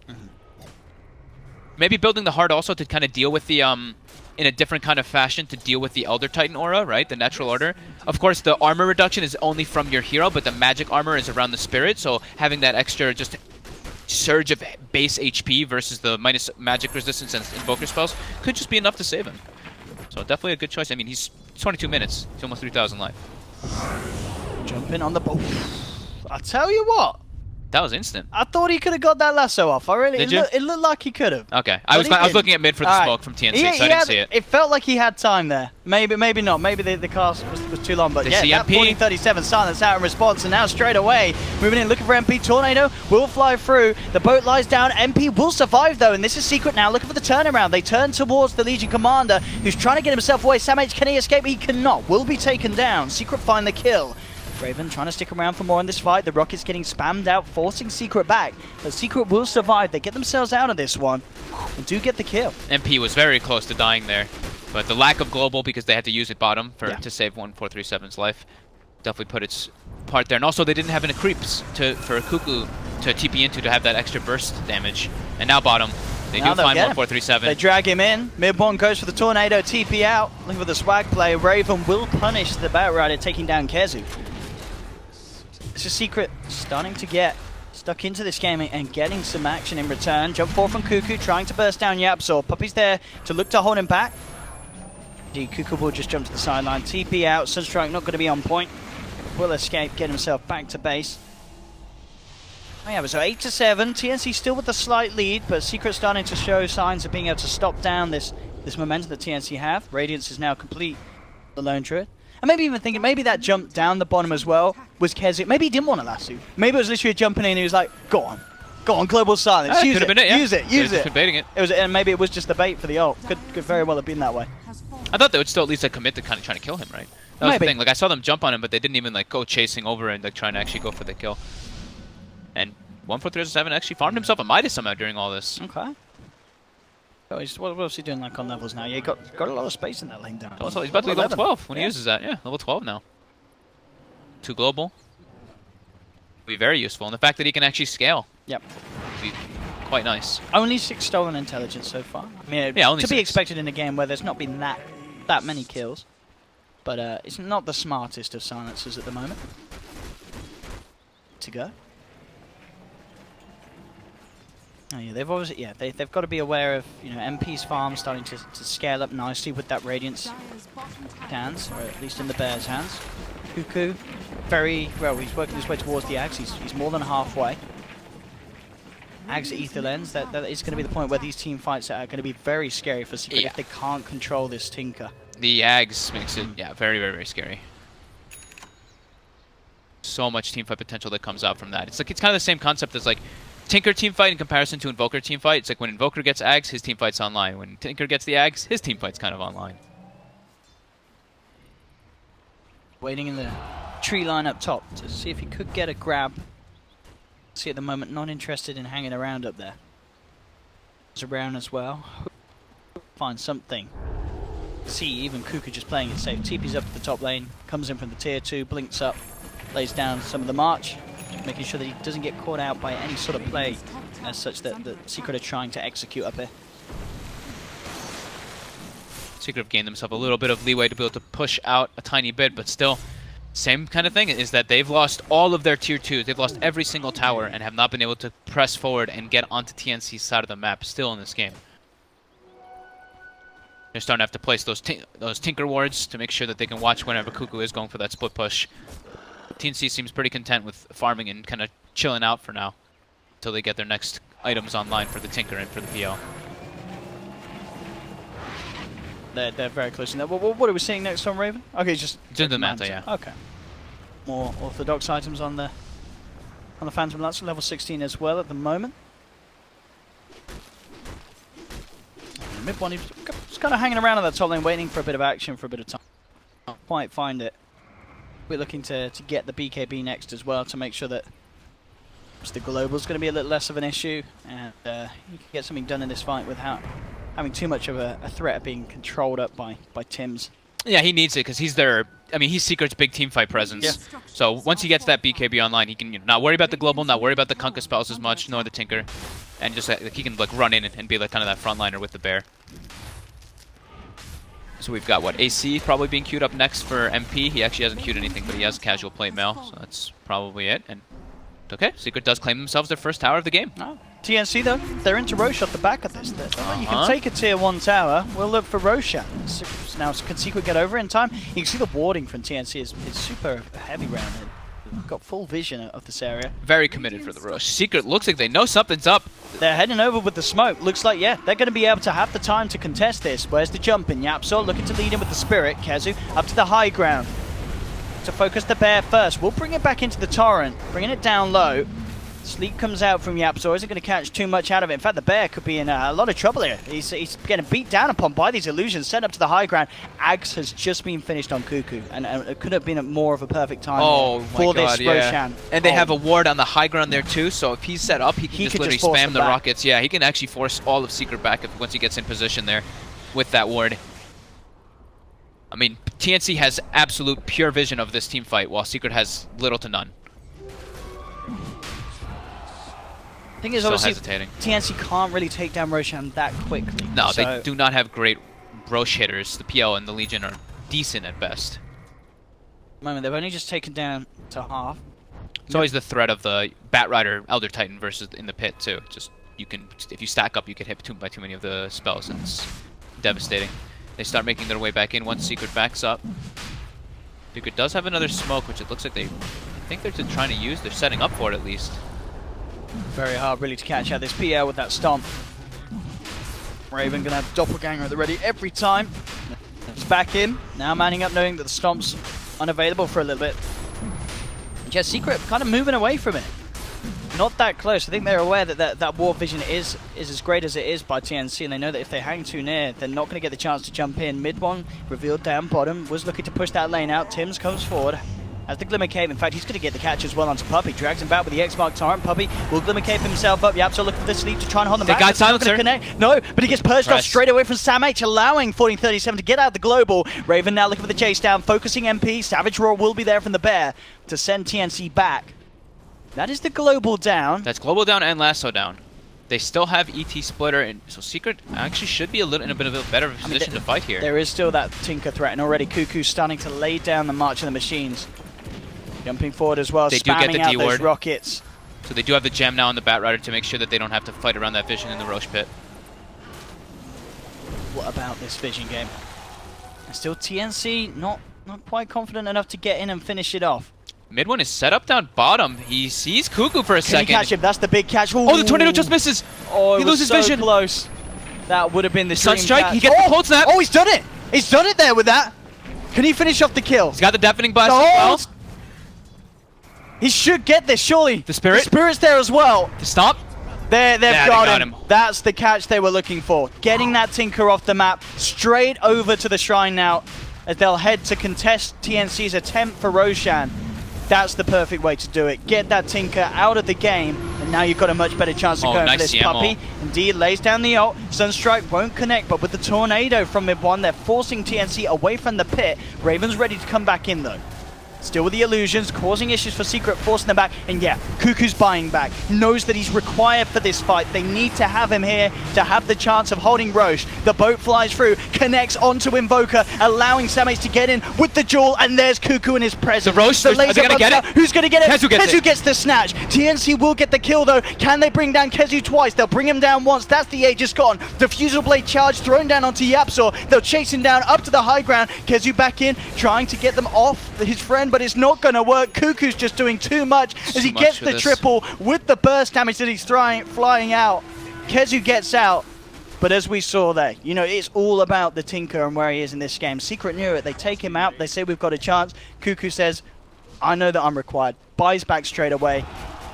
B: Maybe building the heart also to kind of deal with the, in a different kind of fashion, to deal with the Elder Titan aura, right? The natural order. Of course, the armor reduction is only from your hero, but the magic armor is around the spirit, so having that extra just surge of base HP versus the minus magic resistance and invoker spells could just be enough to save him. So definitely a good choice. I mean, he's 22 minutes. He's almost 3,000 life.
A: Jumping on the ball. I tell you what.
B: That was instant.
A: I thought he could have got that lasso off. I really.
B: Did you?
A: It looked like he could have.
B: Okay. I was looking at mid for the smoke from TNC, so I didn't see it.
A: It felt like he had time there. Maybe not. Maybe the cast was too long. But
B: The
A: yeah, that
B: CMP.
A: 40-37 silence out in response. And now straight away, moving in, looking for MP. Tornado will fly through. The boat lies down. MP will survive, though. And this is Secret now, looking for the turnaround. They turn towards the Legion Commander, who's trying to get himself away. Sam H, can he escape? He cannot. Will be taken down. Secret find the kill. Raven trying to stick around for more in this fight. The rockets getting spammed out, forcing Secret back. But Secret will survive. They get themselves out of this one and do get the kill.
B: MP was very close to dying there. But the lack of global, because they had to use it bottom to save 1437's life, definitely put its part there. And also, they didn't have any creeps for Cuckoo to TP into to have that extra burst damage. And now bottom, they do find 1437.
A: They drag him in. Mid-one goes for the Tornado, TP out. Looking for the swag play. Raven will punish the Batrider, taking down Kezu. It's a Secret starting to get stuck into this game and getting some action in return. Jump forward from Cuckoo, trying to burst down Yapzor. Puppy's there to look to hold him back. Cuckoo will just jump to the sideline. TP out. Sunstrike not going to be on point. Will escape, get himself back to base. Oh yeah, so 8-7. TNC still with the slight lead, but Secret starting to show signs of being able to stop down this momentum that TNC have. Radiance is now complete. The Lone Druid. And maybe even thinking, maybe that jump down the bottom as well was Kezu. Maybe he didn't want to lasso. Maybe it was literally jumping in and he was like, go on, global silence, use it. Use it.
B: Baiting it.
A: And maybe it was just the bait for the ult. Could very well have been that way.
B: I thought they would still at least like commit to kind of trying to kill him, right? That was the thing. Like I saw them jump on him, but they didn't even like go chasing over and like trying to actually go for the kill. And 1437 actually farmed himself a Midas somehow during all this.
A: Okay. Oh, what else is he doing like on levels now? Yeah, he got a lot of space in that lane down.
B: Also, he's about to be level 12 when he uses that. Yeah, level 12 now. 2 global. Be very useful. And the fact that he can actually scale.
A: Yep.
B: Be quite nice.
A: Only 6 stolen intelligence so far. I mean,
B: yeah, only
A: to
B: 6.
A: be expected in a game where there's not been that many kills. But it's not the smartest of silencers at the moment. To go. Oh yeah, they've obviously they've got to be aware of MP's farm starting to scale up nicely with that Radiance hands, or at least in the Bear's hands. Cuckoo, very well. He's working his way towards the Ags. He's more than halfway. Ags Ether Lens. That is going to be the point where these team fights are going to be very scary for Secret if they can't control this Tinker.
B: The Ags makes it very, very, very scary. So much team fight potential that comes out from that. It's kind of the same concept as like Tinker team fight in comparison to Invoker team fight. It's like when Invoker gets Ags, his team fight's online. When Tinker gets the Ags, his team fight's kind of online.
A: Waiting in the tree line up top to see if he could get a grab. See at the moment, not interested in hanging around up there. He's around as well. Find something. See, even Cuckoo just playing it safe. TP's up at the top lane, comes in from the tier 2, blinks up, lays down some of the march. Making sure that he doesn't get caught out by any sort of play as such that the Secret are trying to execute up here.
B: Secret have gained themselves a little bit of leeway to be able to push out a tiny bit, but still, same kind of thing is that they've lost all of their tier 2s. They've lost every single tower and have not been able to press forward and get onto TNC's side of the map still in this game. They're starting to have to place those Tinker wards to make sure that they can watch whenever Cuckoo is going for that split push. TNC seems pretty content with farming and kind of chilling out for now until they get their next items online for the Tinker and for the PL.
A: they're very close in there. What are we seeing next on Raven? Okay, just
B: Into the Manta, yeah.
A: Okay. More orthodox items on the Phantom Lancer, level 16 as well at the moment. Mid one, he's kind of hanging around on that top lane, waiting for a bit of action for a bit of time. Can't quite find it. We're looking to get the BKB next as well to make sure that the global's going to be a little less of an issue, and you can get something done in this fight without having too much of a threat of being controlled up by Tim's.
B: Yeah, he needs it because he's their. I mean, he's Secret's big teamfight presence.
A: Yeah.
B: So once he gets that BKB online, he can not worry about the global, not worry about the Kunkka spells as much, nor the Tinker, and just he can like run in and be like kind of that frontliner with the bear. So we've got what, AC probably being queued up next for MP. He actually hasn't queued anything, but he has casual plate mail, so that's probably it. And okay, Secret does claim themselves their first tower of the game.
A: Oh. TNC though, they're into Rosh off the back of this. You can take a tier 1 tower, we'll look for Roshan. Now can Secret get over in time? You can see the warding from TNC is super heavy around it. Got full vision of this area.
B: Very committed for the rush. Secret looks like they know something's up.
A: They're heading over with the smoke. Looks like, yeah, they're going to be able to have the time to contest this. Where's the jump in? Yapsor looking to lead in with the Spirit. Kezu up to the high ground to focus the bear first. We'll bring it back into the torrent, bringing it down low. Sleep comes out from Yapsor. Isn't going to catch too much out of it. In fact, the bear could be in a lot of trouble here. He's getting beat down upon by these illusions. Sent up to the high ground. Ags has just been finished on Cuckoo, and it could have been more of a perfect time for this Roshan.
D: And they have a ward on the high ground there too, so if he's set up, he can just literally spam the rockets.
B: Yeah, he can actually force all of Secret back once he gets in position there with that ward. I mean, TNC has absolute pure vision of this team fight, while Secret has little to none.
A: Thing is, obviously, TNC can't really take down Roshan that quickly.
B: No, they do not have great Rosh hitters. The PL and the Legion are decent at best.
A: At the moment, they've only just taken down to half.
B: It's always the threat of the Bat Rider Elder Titan versus in the pit too. Just if you stack up, you get hit by too many of the spells. And it's devastating. They start making their way back in once Secret backs up. Secret does have another smoke, which it looks like I think they're trying to use. They're setting up for it at least.
A: Very hard really to catch out this PL with that stomp. Raven gonna have Doppelganger at the ready every time. It's back in, now manning up knowing that the stomp's unavailable for a little bit. Yeah, Secret kind of moving away from it. Not that close. I think they're aware that that ward vision is as great as it is by TNC, and they know that if they hang too near, they're not going to get the chance to jump in. Mid one, revealed down bottom, was looking to push that lane out. Tims comes forward. As the Glimmer Cave, in fact, he's going to get the catch as well onto Puppey. Drags him back with the X-Mark Torrent. Puppey will Glimmer Cave himself up. Yapsor looking for the sleep to try and hold them back.
B: They got Silencer.
A: Connect. No, but he gets purged off straight away from Sam H, allowing 1437 to get out the global. Raven now looking for the chase down, focusing MP. Savage Roar will be there from the bear to send TNC back. That is the global down.
B: That's global down and lasso down. They still have ET splitter, and so Secret actually should be in a bit of a better position to fight here.
A: There is still that Tinker threat, and already Cuckoo's starting to lay down the march of the machines. Jumping forward as well,
B: they do get the
A: out
B: D-ward.
A: those rockets.
B: So they do have the gem now on the Bat Rider to make sure that they don't have to fight around that vision in the Rosh pit.
A: What about this vision game? And still TNC not quite confident enough to get in and finish it off.
B: Mid one is set up down bottom. He sees Cuckoo for a second.
A: Can he catch him? That's the big catch. Ooh.
B: Oh, the tornado just misses.
A: Oh,
B: he loses vision.
A: Close. That would have been the
B: Sunstrike.
A: catch.
B: He gets the cold snap.
A: Oh, he's done it. He's done it there with that. Can he finish off the kill?
B: He's got the deafening blast as well.
A: He should get this, surely.
B: The Spirit?
A: The Spirit's there as well.
B: The stomp?
A: They've got him. That's the catch they were looking for. Getting that Tinker off the map, straight over to the Shrine now, as they'll head to contest TNC's attempt for Roshan. That's the perfect way to do it. Get that Tinker out of the game, and now you've got a much better chance of going for this Puppey. Indeed, lays down the ult. Sunstrike won't connect, but with the Tornado from mid one, they're forcing TNC away from the pit. Raven's ready to come back in, though. Still with the illusions, causing issues for Secret, forcing them back. And yeah, Cuckoo's buying back. Knows that he's required for this fight. They need to have him here to have the chance of holding Rosh. The boat flies through, connects onto Invoker, allowing Samage to get in with the jewel. And there's Cuckoo in his presence.
B: The Rosh, are they going to get it?
A: Who's going to get it?
B: Kezu
A: gets the snatch. TNC will get the kill though. Can they bring down Kezu twice? They'll bring him down once. That's the Aegis gone. Diffusal Blade charge thrown down onto Yapsor. They'll chase him down up to the high ground. Kezu back in, trying to get them off his friend, but it's not going to work. Cuckoo's just doing too much as he gets the triple with the burst damage that he's flying out. Kezu gets out. But as we saw there, you know, it's all about the Tinker and where he is in this game. Secret knew it. They take him out. They say we've got a chance. Cuckoo says, I know that I'm required. Buys back straight away.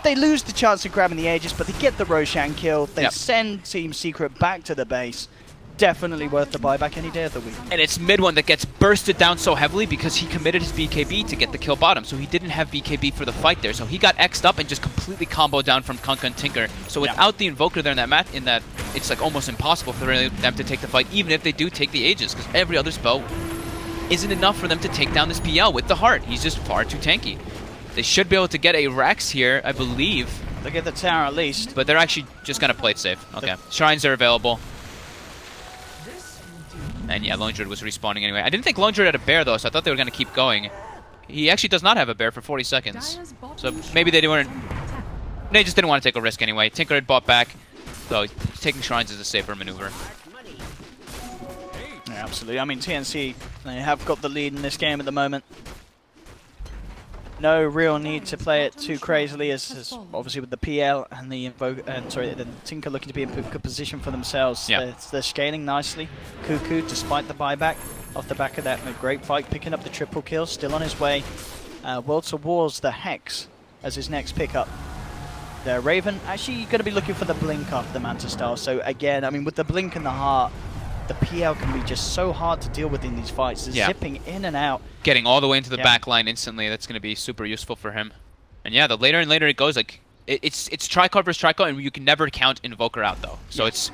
A: They lose the chance of grabbing the Aegis, but they get the Roshan kill. They send Team Secret back to the base. Definitely worth the buyback any day of the week.
B: And it's mid one that gets bursted down so heavily because he committed his BKB to get the kill bottom. So he didn't have BKB for the fight there. So he got X'd up and just completely comboed down from Kunkka and Tinker. So without the Invoker there in that it's like almost impossible for them to take the fight, even if they do take the Aegis, because every other spell isn't enough for them to take down this PL with the heart. He's just far too tanky. They should be able to get a Rex here, I believe.
A: They get the tower at least.
B: But they're actually just going to play it safe. Okay. Shrines are available. And yeah, Lone Druid was respawning anyway. I didn't think Lone Druid had a bear though, so I thought they were going to keep going. He actually does not have a bear for 40 seconds. So maybe they just didn't want to take a risk anyway. Tinker had bought back, so taking Shrines is a safer maneuver.
A: Yeah, absolutely. I mean, TNC, they have got the lead in this game at the moment. No real need to play it too crazily, as obviously with the PL and the the Tinker looking to be in good position for themselves.
B: Yeah.
A: They're scaling nicely. Cuckoo, despite the buyback, off the back of that, a great fight, picking up the triple kill, still on his way. World towards the Hex as his next pickup. The Raven actually going to be looking for the blink after the Manta Style. So again, I mean, with the blink and the heart, the PL can be just so hard to deal with in these fights. They're zipping in and out.
B: Getting all the way into the back line instantly, that's going to be super useful for him. And yeah, the later and later it goes, like it's Trico versus Trico, and you can never count Invoker out though. So it's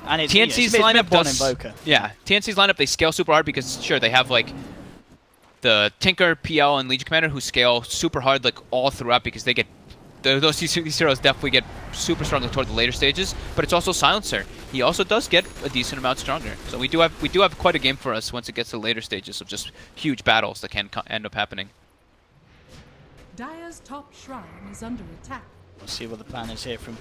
B: TNC's lineup does. TNC's lineup, they scale super hard because sure, they have like the Tinker, PL, and Legion Commander who scale super hard like all throughout because they get those heroes definitely get super strong toward the later stages, but it's also Silencer. He also does get a decent amount stronger. So we do have quite a game for us once it gets to the later stages of just huge battles that can end up happening.
C: Dire's top shrine is under attack.
A: We'll see what the plan is here from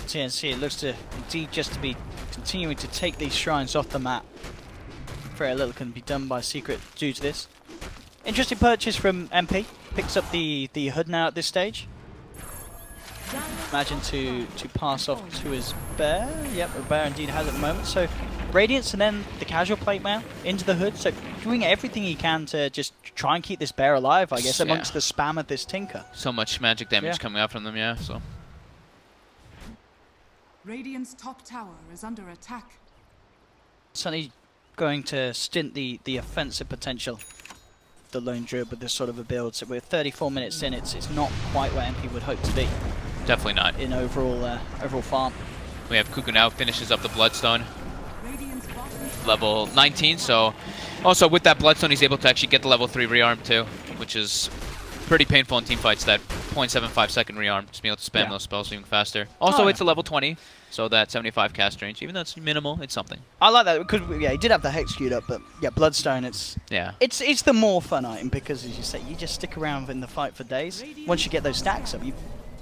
A: TNC. It looks to indeed just to be continuing to take these shrines off the map. Very little can be done by Secret due to this. Interesting purchase from MP. Picks up the hood now at this stage. Imagine to pass off to his bear. Yep, a bear indeed has at the moment. So Radiance and then the casual plate mail into the hood. So doing everything he can to just try and keep this bear alive, I guess, amongst the spam of this Tinker.
B: So much magic damage coming out from them, yeah. So
C: Radiant's top tower is under attack.
A: Certainly going to stint the offensive potential of the Lone Druid with this sort of a build. So we're 34 minutes in. It's not quite where MP would hope to be.
B: Definitely not.
A: In overall farm.
B: We have Cuckoo now finishes up the Bloodstone. Level 19, so also with that Bloodstone he's able to actually get the level 3 rearm too, which is pretty painful in teamfights, that 0.75 second rearm, just being able to spam those spells even faster. Also it's a level 20, so that 75 cast range, even though it's minimal, it's something.
A: I like that because he did have the Hex queued up, but Bloodstone, it's the more fun item because, as you say, you just stick around in the fight for days. Once you get those stacks up, you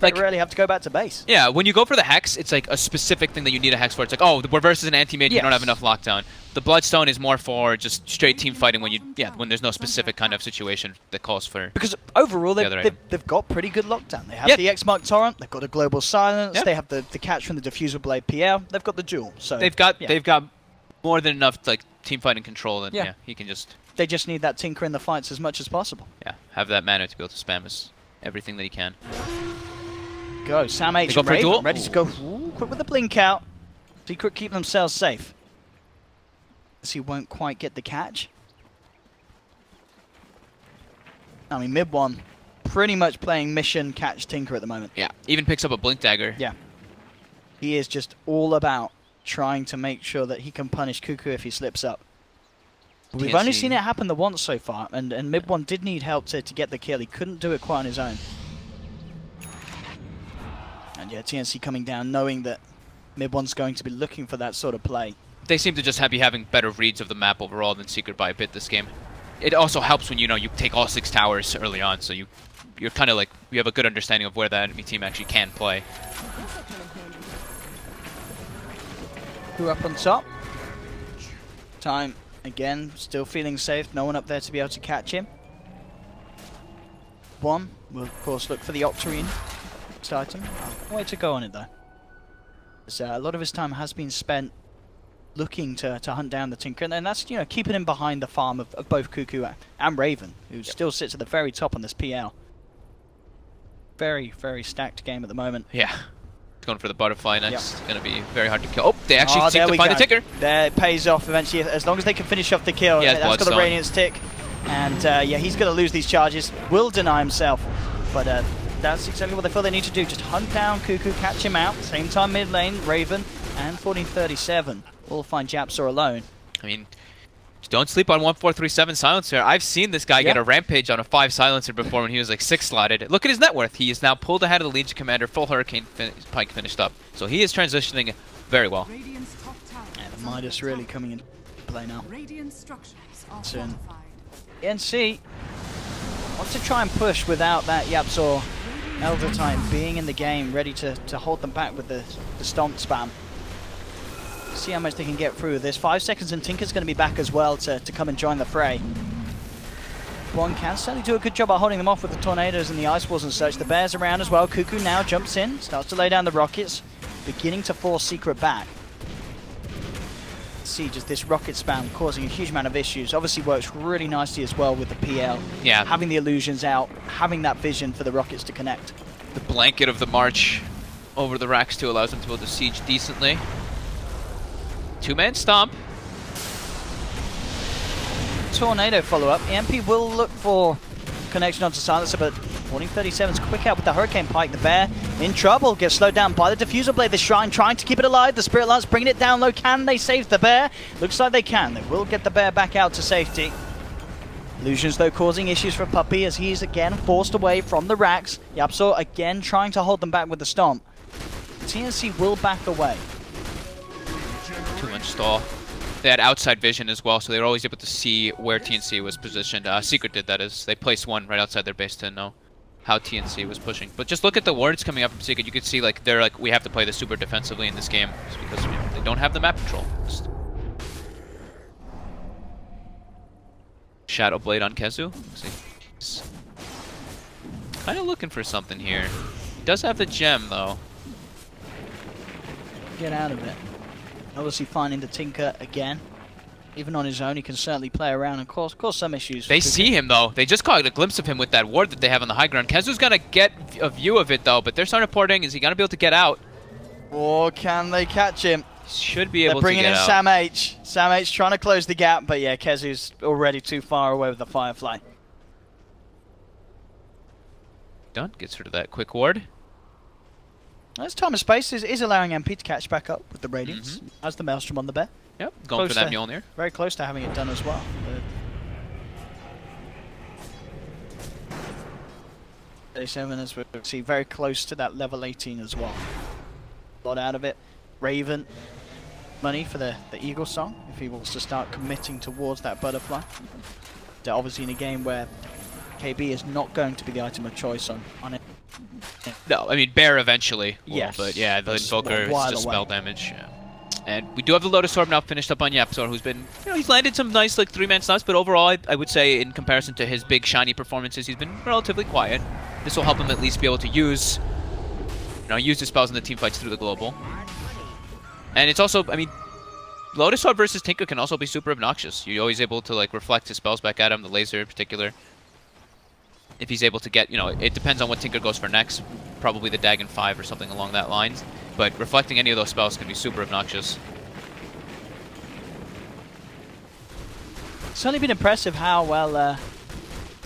A: rarely have to go back to base.
B: Yeah, when you go for the Hex, it's like a specific thing that you need a Hex for. It's like, oh, the reverse is an anti-mid, you don't have enough lockdown. The Bloodstone is more for just straight team fighting when when there's no specific kind of situation that calls for.
A: Because overall they've got pretty good lockdown. They have the X-Mark Torrent, they've got a global silence, they have the catch from the diffusal blade PL, they've got the duel. So
B: they've got more than enough like team fighting control, and he can just.
A: They just need that Tinker in the fights as much as possible.
B: Yeah, have that mana to be able to spam everything that he can.
A: Go, Sam H. Ready to go. Ooh, quick with the blink out. Secret keep themselves safe. So he won't quite get the catch. I mean, mid one, pretty much playing mission catch Tinker at the moment.
B: Yeah, even picks up a blink dagger.
A: Yeah. He is just all about trying to make sure that he can punish Cuckoo if he slips up. But we've only seen it happen the once so far, and mid one did need help to get the kill. He couldn't do it quite on his own. And yeah, TNC coming down knowing that mid one's going to be looking for that sort of play.
B: They seem to just be having better reads of the map overall than Secret by a bit this game. It also helps when you take all 6 towers early on, so you're kind of like, you have a good understanding of where the enemy team actually can play.
A: Who up on top? Time again, still feeling safe. No one up there to be able to catch him. One will of course look for the Octarine item. Way to go on it though. So, a lot of his time has been spent looking to hunt down the Tinker, and then that's, you know, keeping him behind the farm of both Cuckoo and Raven, who still sits at the very top on this PL. Very, very stacked game at the moment.
B: Yeah. Going for the butterfly next. It's going to be very hard to kill. Oh, they actually seem to find the Tinker.
A: There, it pays off eventually, as long as they can finish off the kill.
B: Yeah,
A: that's got a Radiance tick. And yeah, he's going to lose these charges. Will deny himself. But that's exactly what they feel they need to do. Just hunt down Cuckoo, catch him out. Same time mid lane, Raven and 1437 will find Japsor alone.
B: I mean, don't sleep on 1437 Silencer. I've seen this guy get a rampage on a 5 Silencer before when he was like 6 slotted. Look at his net worth. He is now pulled ahead of the Legion Commander, full Hurricane Pike finished up. So he is transitioning very well.
A: And the Midas really coming into play now.
C: Soon.
A: TNC wants to try and push without that Japsor Elder Titan being in the game, ready to hold them back with the stomp spam. See how much they can get through with this. 5 seconds and Tinker's going to be back as well to come and join the fray. One can certainly do a good job at holding them off with the tornadoes and the ice walls and such. The bear's around as well. Cuckoo now jumps in, starts to lay down the rockets, beginning to force Secret back. See just this rocket spam causing a huge amount of issues. Obviously works really nicely as well with the PL.
B: Yeah.
A: Having the illusions out, having that vision for the rockets to connect.
B: The blanket of the march over the racks too allows them to hold the siege decently. 2-man stomp.
A: Tornado follow-up. EMP will look for connection onto Silencer, but 1437's quick out with the Hurricane Pike. The bear in trouble, gets slowed down by the Diffuser Blade. The Shrine trying to keep it alive. The Spirit Lance bringing it down low. Can they save the bear? Looks like they can. They will get the bear back out to safety. Illusions, though, causing issues for Puppey as he's again forced away from the racks. Japsor again trying to hold them back with the stomp. TNC will back away.
B: Too much stall. They had outside vision as well, so they were always able to see where TNC was positioned. Secret did, that is. They placed one right outside their base to know how TNC was pushing. But just look at the wards coming up from Secret. You can see, like, they're like, we have to play this super defensively in this game just because, you know, they don't have the map control. Shadow Blade on Kezu. Kind of looking for something here. He does have the gem, though.
A: Get out of it. Obviously finding the Tinker again. Even on his own, he can certainly play around and cause some issues.
B: They see him, though. They just caught a glimpse of him with that ward that they have on the high ground. Kezu's going to get a view of it, though, but they're starting reporting. Is he going to be able to get out?
A: Or can they catch him?
B: Should be able to get out.
A: They're bringing in Sam H. Sam H trying to close the gap, but yeah, Kezu's already too far away with the Firefly.
B: Done. Gets rid of that quick ward.
A: This time and space is allowing MP to catch back up with the Radiance, as the Maelstrom on the bear.
B: Yep, going for that Mjolnir.
A: Very close to having it done as well. 37 as we see, very close to that level 18 as well. A lot out of it. Raven, money for the Eagle Song, if he wants to start committing towards that butterfly. They're obviously in a game where KB is not going to be the item of choice on it.
B: No, I mean, Bear eventually will,
A: yes,
B: but yeah, the Invoker is just spell damage. Yeah. And we do have the Lotus Orb now finished up on Japsor, who's been, you know, he's landed some nice, like, 3-man stunts, but overall, I would say, in comparison to his big, shiny performances, he's been relatively quiet. This will help him at least be able to use, you know, use his spells in the team fights through the global. And it's also, I mean, Lotus Orb versus Tinker can also be super obnoxious. You're always able to, like, reflect his spells back at him, the laser in particular. If he's able to get, you know, it depends on what Tinker goes for next. Probably the Dagon 5 or something along that lines. But reflecting any of those spells can be super obnoxious.
A: It's certainly been impressive how well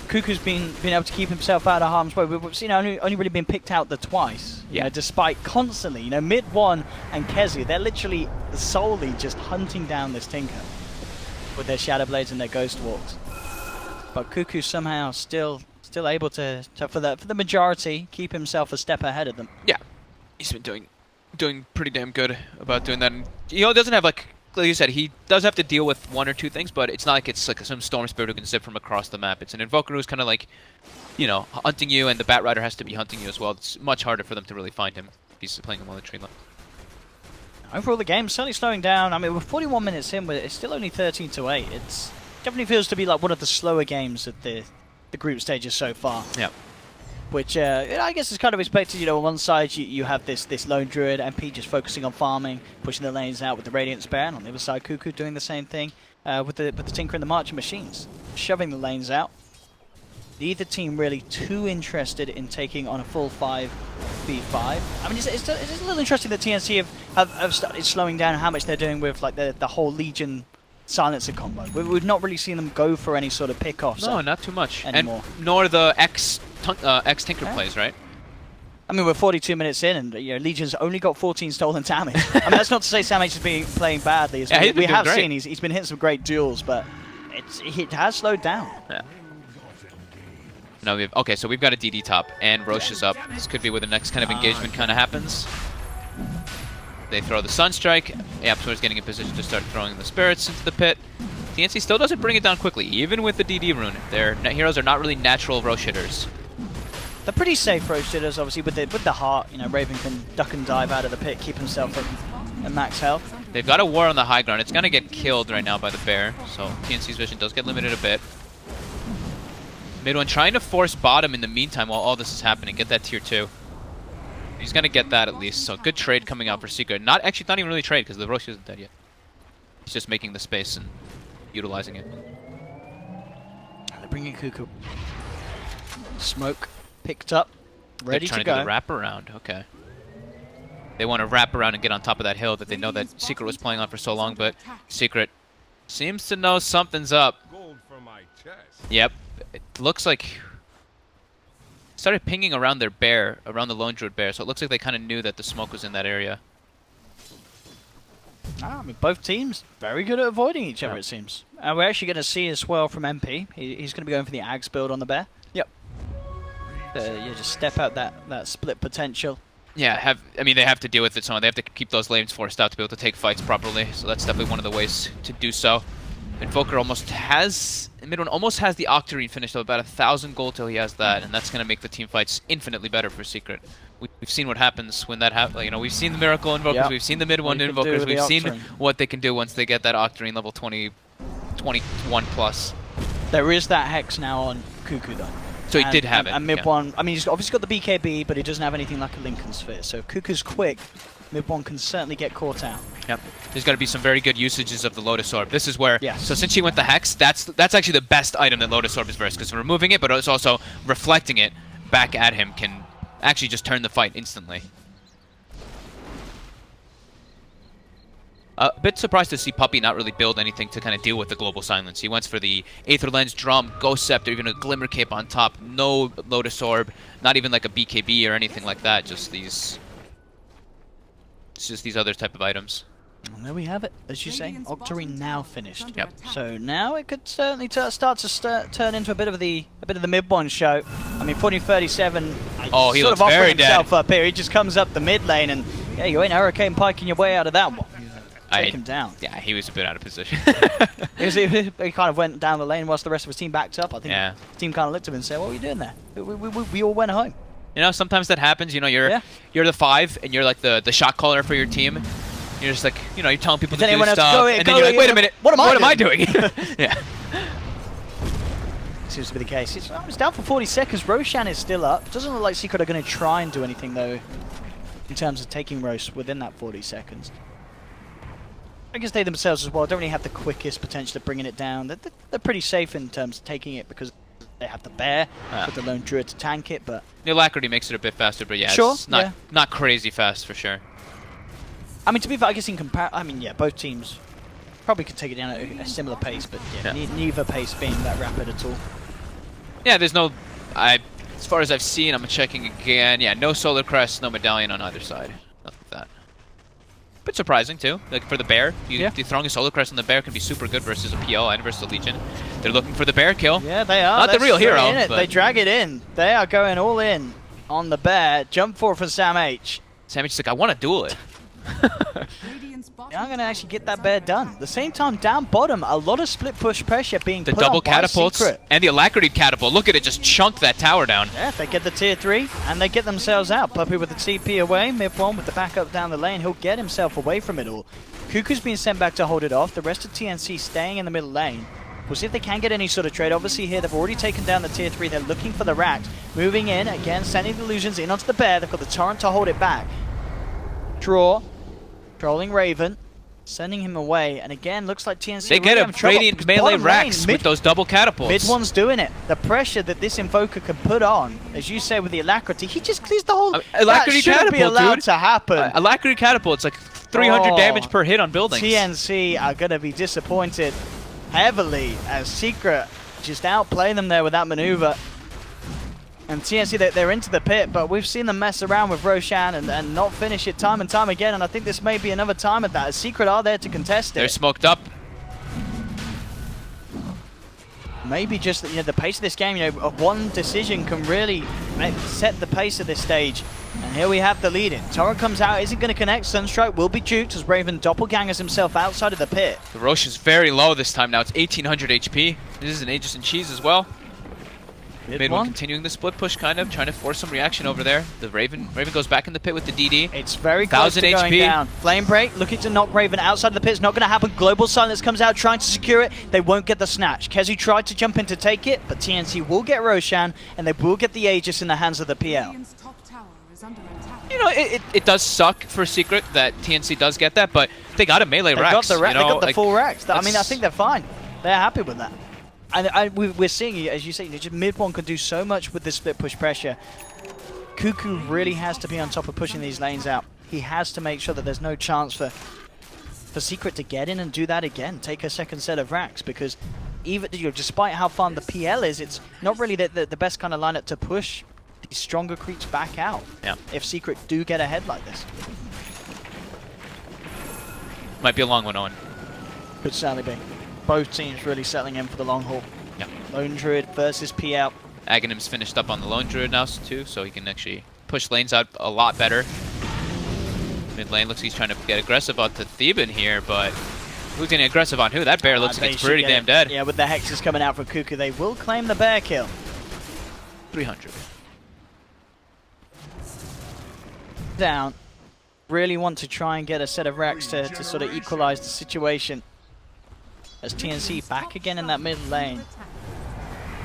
A: Cuckoo's been able to keep himself out of harm's way. We've seen only really been picked out twice.
B: Yeah.
A: You know, despite constantly, you know, Mid-1 and Kezu, they're literally solely just hunting down this Tinker with their Shadow Blades and their Ghost Walks. But Cuckoo somehow still able to for the majority, keep himself a step ahead of them.
B: Yeah, he's been doing pretty damn good about doing that. And, you know, it doesn't have, like you said, he does have to deal with 1 or 2 things, but it's not like it's like some Storm Spirit who can zip from across the map. It's an Invoker who's kind of like, you know, hunting you, and the Bat Rider has to be hunting you as well. It's much harder for them to really find him if he's playing him on the tree line.
A: Overall, the game's certainly slowing down. I mean, we're 41 minutes in, but it's still only 13-8. It's definitely feels to be like one of the slower games of the group stages so far.
B: Yeah.
A: which I guess is kind of expected. You know, on one side you have this lone druid, MP just focusing on farming, pushing the lanes out with the Radiant Spear, and on the other side Cuckoo doing the same thing with the Tinker and the Marching Machines, shoving the lanes out. Neither team really too interested in taking on a full 5v5. I mean, it's a little interesting that TNC have started slowing down how much they're doing with like the whole Legion silencer combo. We've not really seen them go for any sort of pick-offs.
B: No, not too much
A: anymore.
B: And nor the X Tinker plays, right?
A: I mean, we're 42 minutes in, and you know, Legion's only got 14 stolen damage. I mean, that's not to say Sam H is playing badly. As
B: yeah, we have
A: seen he's been hitting some great duels, but it has slowed down.
B: Yeah. No, okay, so we've got a DD top, and Roche is up. This could be where the next kind of engagement kind of happens. They throw the Sunstrike. Aptor's getting in position to start throwing the Spirits into the pit. TNC still doesn't bring it down quickly, even with the DD rune. Their heroes are not really natural Roche hitters.
A: They're pretty safe Roche hitters, obviously, with the heart. You know, Raven can duck and dive out of the pit, keep himself at max health.
B: They've got a war on the high ground. It's going to get killed right now by the bear, so TNC's vision does get limited a bit. Mid one trying to force bottom in the meantime while all this is happening. Get that tier 2. He's going to get that at least. So good trade coming out for Secret. Not even really trade because the Roche isn't dead yet. He's just making the space and utilizing it.
A: They're bringing Cuckoo. Smoke picked up. Ready to go.
B: They're trying to do the wrap around. Okay. They want to wrap around and get on top of that hill that they know that Secret was playing on for so long, but Secret seems to know something's up. Yep. It looks like started pinging around their bear, around the lone druid bear, so it looks like they kind of knew that the smoke was in that area.
A: I mean, both teams very good at avoiding each other, it seems. And we're actually going to see as well from MP. He's going to be going for the Ags build on the bear.
B: Yep.
A: Yeah, just step out that split potential.
B: Yeah, I mean, they have to deal with it somehow. They have to keep those lanes forced out to be able to take fights properly, so that's definitely one of the ways to do so. Invoker almost has the Octarine finished, about 1,000 gold till he has that, and that's going to make the team fights infinitely better for Secret. We've seen what happens when that happens. You know, we've seen the Miracle Invokers, we've seen the mid one Invokers, we've seen what they can do once they get that Octarine level 20, 21 plus.
A: There is that Hex now on Cuckoo though.
B: So he did have it.
A: And mid one, I mean, he's obviously got the BKB, but he doesn't have anything like a Lincoln Sphere. So Cuckoo's quick. Mid one can certainly get caught out.
B: Yep. There's got to be some very good usages of the Lotus Orb. This is where,
A: yes.
B: So since she went the Hex, that's actually the best item that Lotus Orb is versed, because removing it, but it's also reflecting it back at him can actually just turn the fight instantly. A bit surprised to see Puppey not really build anything to kind of deal with the global silence. He went for the Aether Lens, Drum, Ghost Scepter, even a Glimmer Cape on top. No Lotus Orb, not even like a BKB or anything like that. Just these other type of items.
A: And there we have it, as you say. Octarine now finished.
B: Yep.
A: So now it could certainly start to turn into a bit of the mid one show. I mean, 40-37.
B: Oh, he
A: sort
B: looks
A: of
B: very
A: himself
B: dead.
A: Up here. He just comes up the mid lane, and yeah, you ain't Hurricane piking your way out of that one. Take him down.
B: Yeah, he was a bit out of position.
A: he kind of went down the lane whilst the rest of his team backed up. I think the team kind of looked at him and said, "What were you doing there?" We all went home.
B: You know, sometimes that happens. You know, you're the 5 and you're like the shot caller for your team. You're just like, you know, you're telling people to do stuff, and then you're like, wait a minute, what am I doing? Yeah.
A: Seems to be the case. It's down for 40 seconds. Roshan is still up. Doesn't look like Secret are going to try and do anything though, in terms of taking Roche within that 40 seconds. I guess they themselves as well don't really have the quickest potential of bringing it down. They're pretty safe in terms of taking it because they have the bear with the lone druid to tank it, but
B: the Alacrity makes it a bit faster, but yeah, it's not crazy fast for sure.
A: I mean, to be fair, I guess in comparison, I mean, yeah, both teams probably could take it down at a similar pace, but neither pace being that rapid at all.
B: Yeah, there's no, as far as I've seen, I'm checking again. Yeah, no Solar Crest, no Medallion on either side. Nothing like that. Bit surprising too. Like for the bear, throwing a Solar Crest on the bear can be super good versus a PO and versus a Legion. They're looking for the bear kill.
A: Yeah, they are.
B: Not the real hero. But
A: they drag it in. They are going all in on the bear. Jump forward from Sam H.
B: Sam H is like, I want to duel it.
A: Yeah, I'm going to actually get that bear done. At the same time, down bottom, a lot of split push pressure being put on by
B: double catapults
A: Secret.
B: And the Alacrity catapult. Look at it, just chunk that tower down.
A: Yeah, they get the tier 3 and they get themselves out. Puppey with the TP away, mid one with the backup down the lane. He'll get himself away from it all. Cuckoo's being sent back to hold it off. The rest of TNC staying in the middle lane. We'll see if they can get any sort of trade. Obviously here, they've already taken down the tier 3. They're looking for the racks. Moving in, again, sending the illusions in onto the bear. They've got the torrent to hold it back. Draw. Trolling Raven. Sending him away. And again, looks like TNC
B: They get a radiant melee racks with those double catapults.
A: Mid one's doing it. The pressure that this Invoker can put on, as you say with the Alacrity, he just clears the whole...
B: Alacrity
A: that shouldn't be allowed
B: dude.
A: to happen.
B: Alacrity catapult, it's like 300 damage per hit on buildings.
A: TNC are going to be disappointed heavily as Secret just outplay them there with that maneuver. And TNC, they're into the pit, but we've seen them mess around with Roshan and not finish it time and time again, and I think this may be another time at that, as Secret are there to contest it.
B: They're smoked up.
A: Maybe just the pace of this game, one decision can really set the pace of this stage. And here we have the lead in. Torrent comes out, isn't going to connect. Sunstrike will be juked as Raven doppelgangers himself outside of the pit.
B: The Roche is very low this time now. It's 1800 HP. This is an Aegis and Cheese as well. Mid one continuing the split push, kind of trying to force some reaction over there. The Raven goes back in the pit with the DD.
A: It's very close to going down. Flame Break looking to knock Raven outside of the pit. It's not going to happen. Global Silence comes out trying to secure it. They won't get the snatch. Kezu tried to jump in to take it, but TNC will get Roshan, and they will get the Aegis in the hands of the PL.
C: You
B: know, it does suck for Secret that TNC does get that, but they got a melee racks.
A: They got the full racks. I mean, I think they're fine. They're happy with that. And we're seeing, as you say, just mid one can do so much with this split push pressure. Cuckoo really has to be on top of pushing these lanes out. He has to make sure that there's no chance for Secret to get in and do that again. Take a second set of racks, because even despite how fun the PL is, it's not really the best kind of lineup to push these stronger creeps back out.
B: Yeah.
A: If Secret do get ahead like this.
B: Might be a long one, Owen.
A: Could certainly be. Both teams really settling in for the long haul.
B: Yeah.
A: Lone Druid versus PL.
B: Aghanim's finished up on the Lone Druid now too, so he can actually push lanes out a lot better. Mid lane looks like he's trying to get aggressive onto Theban here, but who's getting aggressive on who? That bear looks like it's pretty damn dead.
A: Yeah, with the hexes coming out from Cuckoo, they will claim the bear kill.
B: 300.
A: Down. Really want to try and get a set of racks to sort of equalize the situation. As TNC back again in that mid lane.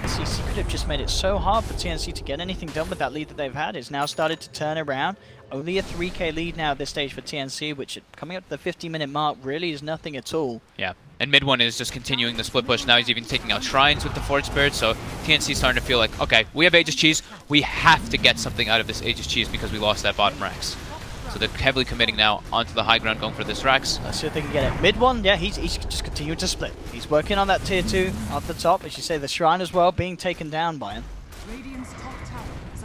A: See, Secret have just made it so hard for TNC to get anything done with that lead that they've had. It's now started to turn around. Only a 3k lead now at this stage for TNC, which coming up to the 50-minute mark really is nothing at all.
B: Yeah, and mid one is just continuing the split push. Now he's even taking out Shrines with the Forge Spirit, so TNC's starting to feel like, okay, we have Aegis Cheese. We have to get something out of this Aegis Cheese because we lost that bottom racks. So they're heavily committing now onto the high ground, going for this racks.
A: Let's see if they can get it. Mid one, yeah, he's just continuing to split. He's working on that tier 2 off the top. As you say, the Shrine as well being taken down by him.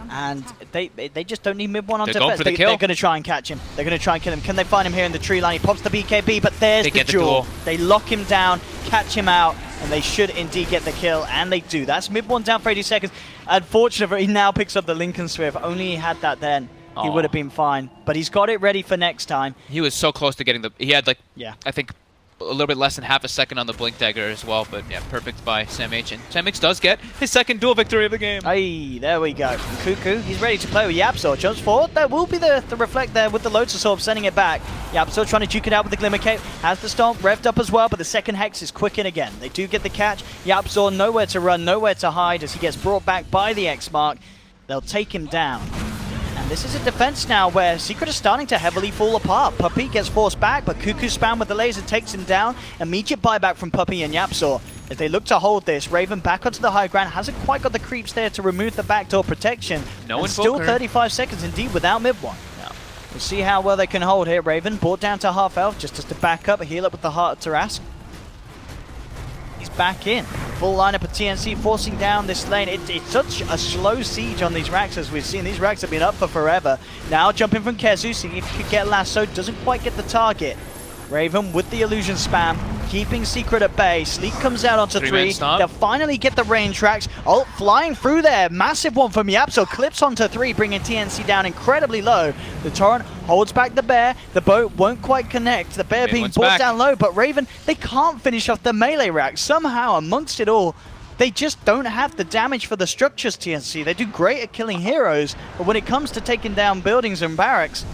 A: And they just don't need mid one on defense. They're going to try and catch him. They're going to try and kill him. Can they find him here in the tree line? He pops the BKB, but there's the duel. They lock him down, catch him out, and they should indeed get the kill, and they do. That's mid one down for 80 seconds. Unfortunately, he now picks up the Lincoln Swift. Only he had that then. He would have been fine, but he's got it ready for next time.
B: He was so close to getting the... He had, like, I think, a little bit less than half a second on the Blink Dagger as well, but yeah, perfect by Sam H. And Sam H does get his second duel victory of the game.
A: Hey, there we go. And Cuckoo, he's ready to play with YapzOr. Jumps forward. There will be the reflect there with the Lotus Orb, sending it back. YapzOr trying to duke it out with the Glimmer Cape. Has the Stomp revved up as well, but the second Hex is quick in again. They do get the catch. YapzOr nowhere to run, nowhere to hide as he gets brought back by the X Mark. They'll take him down. And this is a defense now where Secret is starting to heavily fall apart. Puppey gets forced back, but Cuckoo spam with the laser takes him down. Immediate buyback from Puppey and YapzOr. As they look to hold this, Raven back onto the high ground, hasn't quite got the creeps there to remove the backdoor protection. And still 35 seconds indeed without mid one. We'll see how well they can hold here. Raven brought down to half health just to back up, heal up with the Heart of Tarask. He's back in. Full lineup of TNC forcing down this lane. It's such a slow siege on these racks as we've seen. These racks have been up for forever. Now jumping from Kezu, seeing if he could get Lasso. Doesn't quite get the target. Raven with the illusion spam, keeping Secret at bay. Sleep comes out onto 3. They'll finally get the range tracks. Ult flying through there. Massive one from YapzOr. Clips onto 3, bringing TNC down incredibly low. The Torrent holds back the bear. The boat won't quite connect. The bear being brought down low, but Raven, they can't finish off the melee rack. Somehow, amongst it all, they just don't have the damage for the structures, TNC. They do great at killing heroes, but when it comes to taking down buildings and barracks,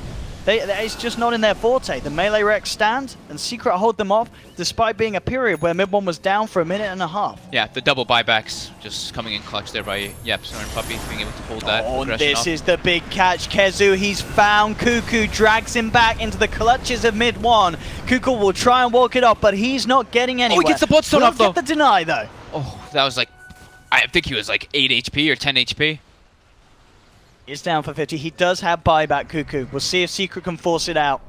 A: It's just not in their forte. The melee Rex stand and Secret hold them off, despite being a period where mid one was down for a minute and a half.
B: Yeah, the double buybacks just coming in clutch there by Yepsor and Puppey being able to hold that.
A: Oh,
B: aggression
A: this
B: off.
A: is the big catch. Kezu, he's found Cuckoo, drags him back into the clutches of mid one. Cuckoo will try and walk it off, but he's not getting anywhere.
B: Oh, he gets the bloodstone off, though.
A: Get the deny, though.
B: Oh, that was like, I think he was like 8 HP or 10 HP.
A: He's down for 50. He does have buyback, Cuckoo. We'll see if Secret can force it out.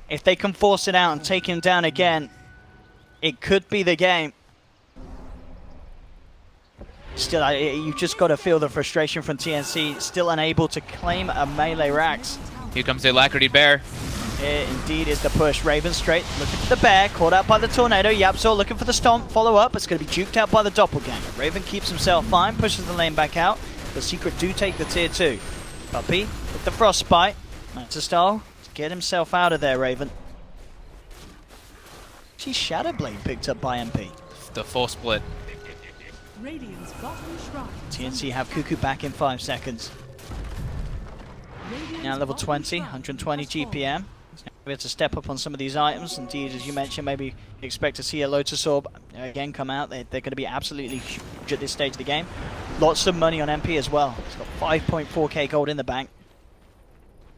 A: If they can force it out and take him down again, it could be the game. Still, you've just got to feel the frustration from TNC. Still unable to claim a melee Rax.
B: Here comes the Alacrity Bear.
A: It indeed is the push. Raven straight, looking for the bear, caught out by the tornado. Yapzor looking for the stomp, follow up. It's going to be juked out by the doppelganger. Raven keeps himself fine, pushes the lane back out. The Secret do take the tier 2. Puppey with the frostbite. That's a style to get himself out of there, Raven. She's Shadow Blade picked up by MP.
B: The full split.
C: Radiant's bottom shrine.
A: TNC have Cuckoo back in 5 seconds. Now level 20, 120 GPM. We have to step up on some of these items. Indeed, as you mentioned, maybe expect to see a Lotus Orb again come out. They're going to be absolutely huge at this stage of the game. Lots of money on MP as well. He's got 5.4k gold in the bank.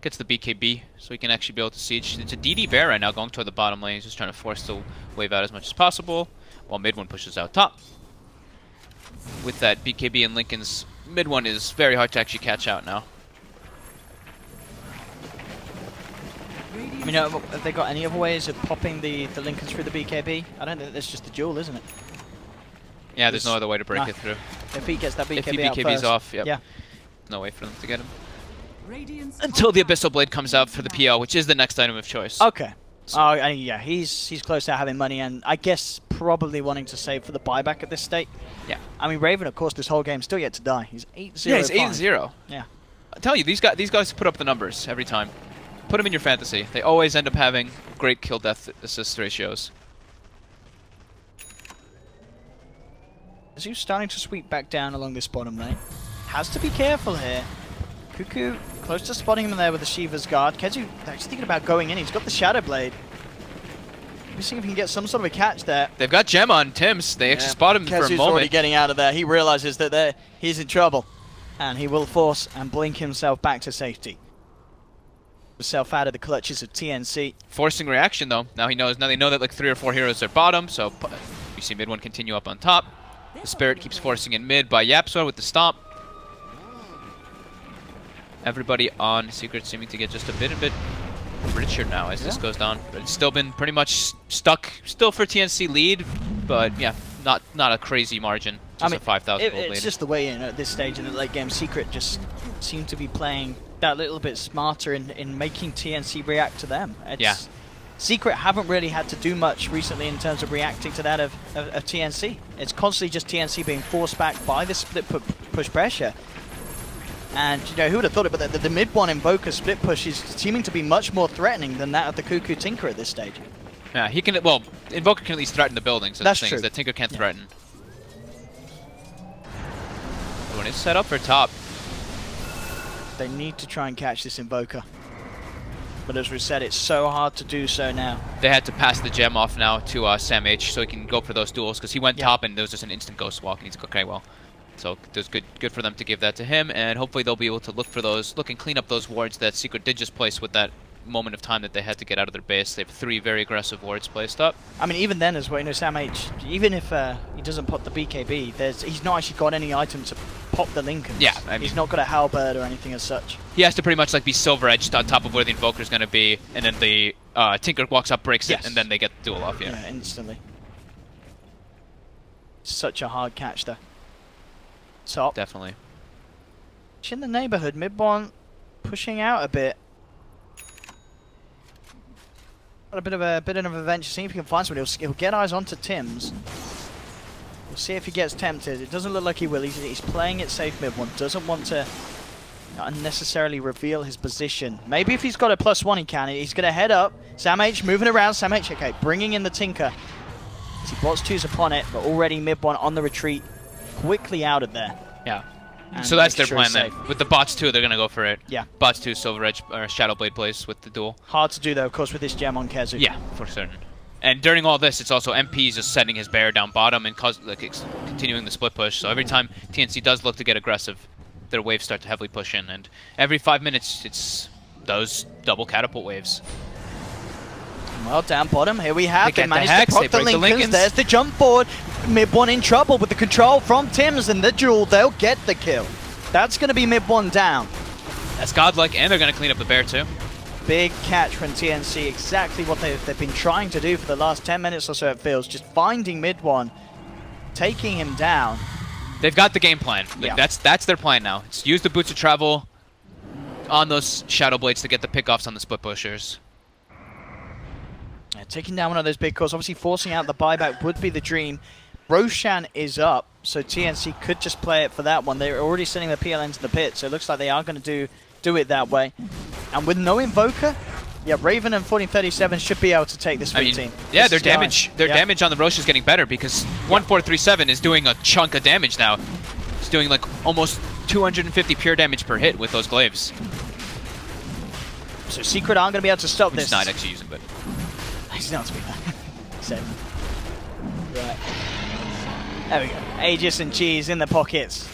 B: Gets the BKB, so he can actually be able to siege. It's a DD Bear right now going toward the bottom lane. He's just trying to force the wave out as much as possible, while mid one pushes out top. With that BKB and Lincoln's, mid one is very hard to actually catch out now.
A: I mean, have they got any other ways of popping the Lincolns through the BKB? I don't think that's just the duel, isn't it?
B: Yeah, there's no other way to break it through.
A: If he gets that BKB
B: If he
A: out
B: BKB's
A: first,
B: off, yep.
A: yeah.
B: No way for them to get him.
C: Radiant's
B: Until the Abyssal Blade comes out for the PL, which is the next item of choice.
A: Okay. Oh, yeah, he's close to having money, and I guess probably wanting to save for the buyback at this state.
B: Yeah.
A: I mean, Raven, of course, this whole game still yet to die. He's 8-0.
B: Yeah, he's 8-0.
A: Yeah.
B: I tell you, these guys put up the numbers every time. Put them in your fantasy. They always end up having great kill death assist ratios.
A: As he's starting to sweep back down along this bottom lane, has to be careful here. Cuckoo close to spotting him there with the Shiva's Guard. Kezu actually thinking about going in. He's got the Shadow Blade. We'll see if he can get some sort of a catch there.
B: They've got Gem on Tims. They actually spot him for a
A: Kezu's
B: moment.
A: already getting out of there. He realizes that he's in trouble, and he will force and blink himself back to safety. Himself out of the clutches of TNC.
B: Forcing reaction though. Now he knows. Now they know that like 3 or 4 heroes are bottom. So you see mid one continue up on top. The Spirit keeps forcing in mid by Yapsor with the stomp. Everybody on Secret seeming to get just a bit richer now as this goes down. But it's still been pretty much stuck. Still for TNC lead, but yeah, not a crazy margin. Just a 5,000 gold lead.
A: It's just the way in at this stage in the late game. Secret just seem to be playing that little bit smarter in making TNC react to them.
B: Yeah.
A: Secret haven't really had to do much recently in terms of reacting to that of TNC. It's constantly just TNC being forced back by the split push pressure. And, you know, who would have thought it, but the mid one Invoker split push is seeming to be much more threatening than that of the Cuckoo Tinker at this stage.
B: Yeah, he can, well, Invoker can at least threaten the buildings.
A: That's
B: the thing,
A: true.
B: Is that Tinker can't threaten. When it's set up for top.
A: They need to try and catch this Invoker. But as we said, it's so hard to do so now.
B: They had to pass the gem off now to Sam H so he can go for those duels because he went top and there was just an instant ghost walk and he's okay, well. So it was good for them to give that to him, and hopefully they'll be able to look and clean up those wards that Secret did just place with that moment of time that they had to get out of their base. They have 3 very aggressive wards placed up.
A: I mean, even then as well, you know, Sam H, even if he doesn't pop the BKB, he's not actually got any items to pop the Lincolns.
B: Yeah, I mean,
A: he's not got a halberd or anything as such.
B: He has to pretty much like be silver edged on top of where the Invoker's going to be, and then the Tinker walks up, breaks it, and then they get the duel off.
A: Yeah, instantly. Such a hard catch though. Top.
B: Definitely.
A: In the neighborhood, mid one pushing out a bit. Got a bit of an adventure. See if he can find somebody. He'll get eyes onto Tim's. We'll see if he gets tempted. It doesn't look like he will. He's playing it safe mid one. Doesn't want to unnecessarily reveal his position. Maybe if he's got a +1 he can. He's going to head up. Sam H moving around. Sam H, okay, bringing in the Tinker. He bots 2s upon it, but already mid one on the retreat. Quickly out of there.
B: Yeah.
A: and
B: So that's
A: make
B: their
A: sure
B: plan
A: he's
B: then.
A: safe.
B: With the bots 2, they're going to go for it.
A: Yeah.
B: Bots 2, Silver Edge, or Shadowblade plays with the duel.
A: Hard to do though, of course, with this gem on Kezu.
B: Yeah, for certain. And during all this, it's also MP's just setting his bear down bottom and continuing the split push. So every time TNC does look to get aggressive, their waves start to heavily push in. And every 5 minutes, it's those double catapult waves.
A: Well, down bottom, here we have.
B: They
A: They
B: get the
A: managed
B: hex,
A: to
B: they
A: proc the
B: break the
A: Lincolns.
B: Lincolns.
A: There's the jump forward. Mid one in trouble with the control from Tim's and the duel. They'll get the kill. That's going to be mid one down.
B: That's godlike, and they're going to clean up the bear too.
A: Big catch from TNC. Exactly what they've been trying to do for the last 10 minutes or so, it feels. Just finding mid one, taking him down.
B: They've got the game plan. Like,
A: Yeah.
B: that's their plan now. It's use the boots of travel on those Shadow Blades to get the pickoffs on the split pushers.
A: Yeah, taking down one of those big calls, obviously forcing out the buyback would be the dream. Roshan is up, so TNC could just play it for that one. They're already sending the PL into the pit, so it looks like they are going to do it that way. And with no Invoker, yeah, Raven and 1437 should be able to take this routine.
B: Yeah,
A: This
B: their
A: is going.
B: damage on the Rosh is getting better because 1437 is doing a chunk of damage now. It's doing like almost 250 pure damage per hit with those glaives.
A: So Secret aren't going to be able to stop this.
B: He's not actually using, but
A: He's not to be so, right. There we go. Aegis and Cheese in the pockets.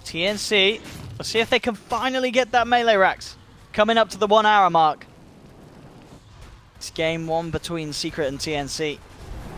A: TNC, let's see if they can finally get that melee racks. Coming up to the 1 hour mark. It's game one between Secret and TNC.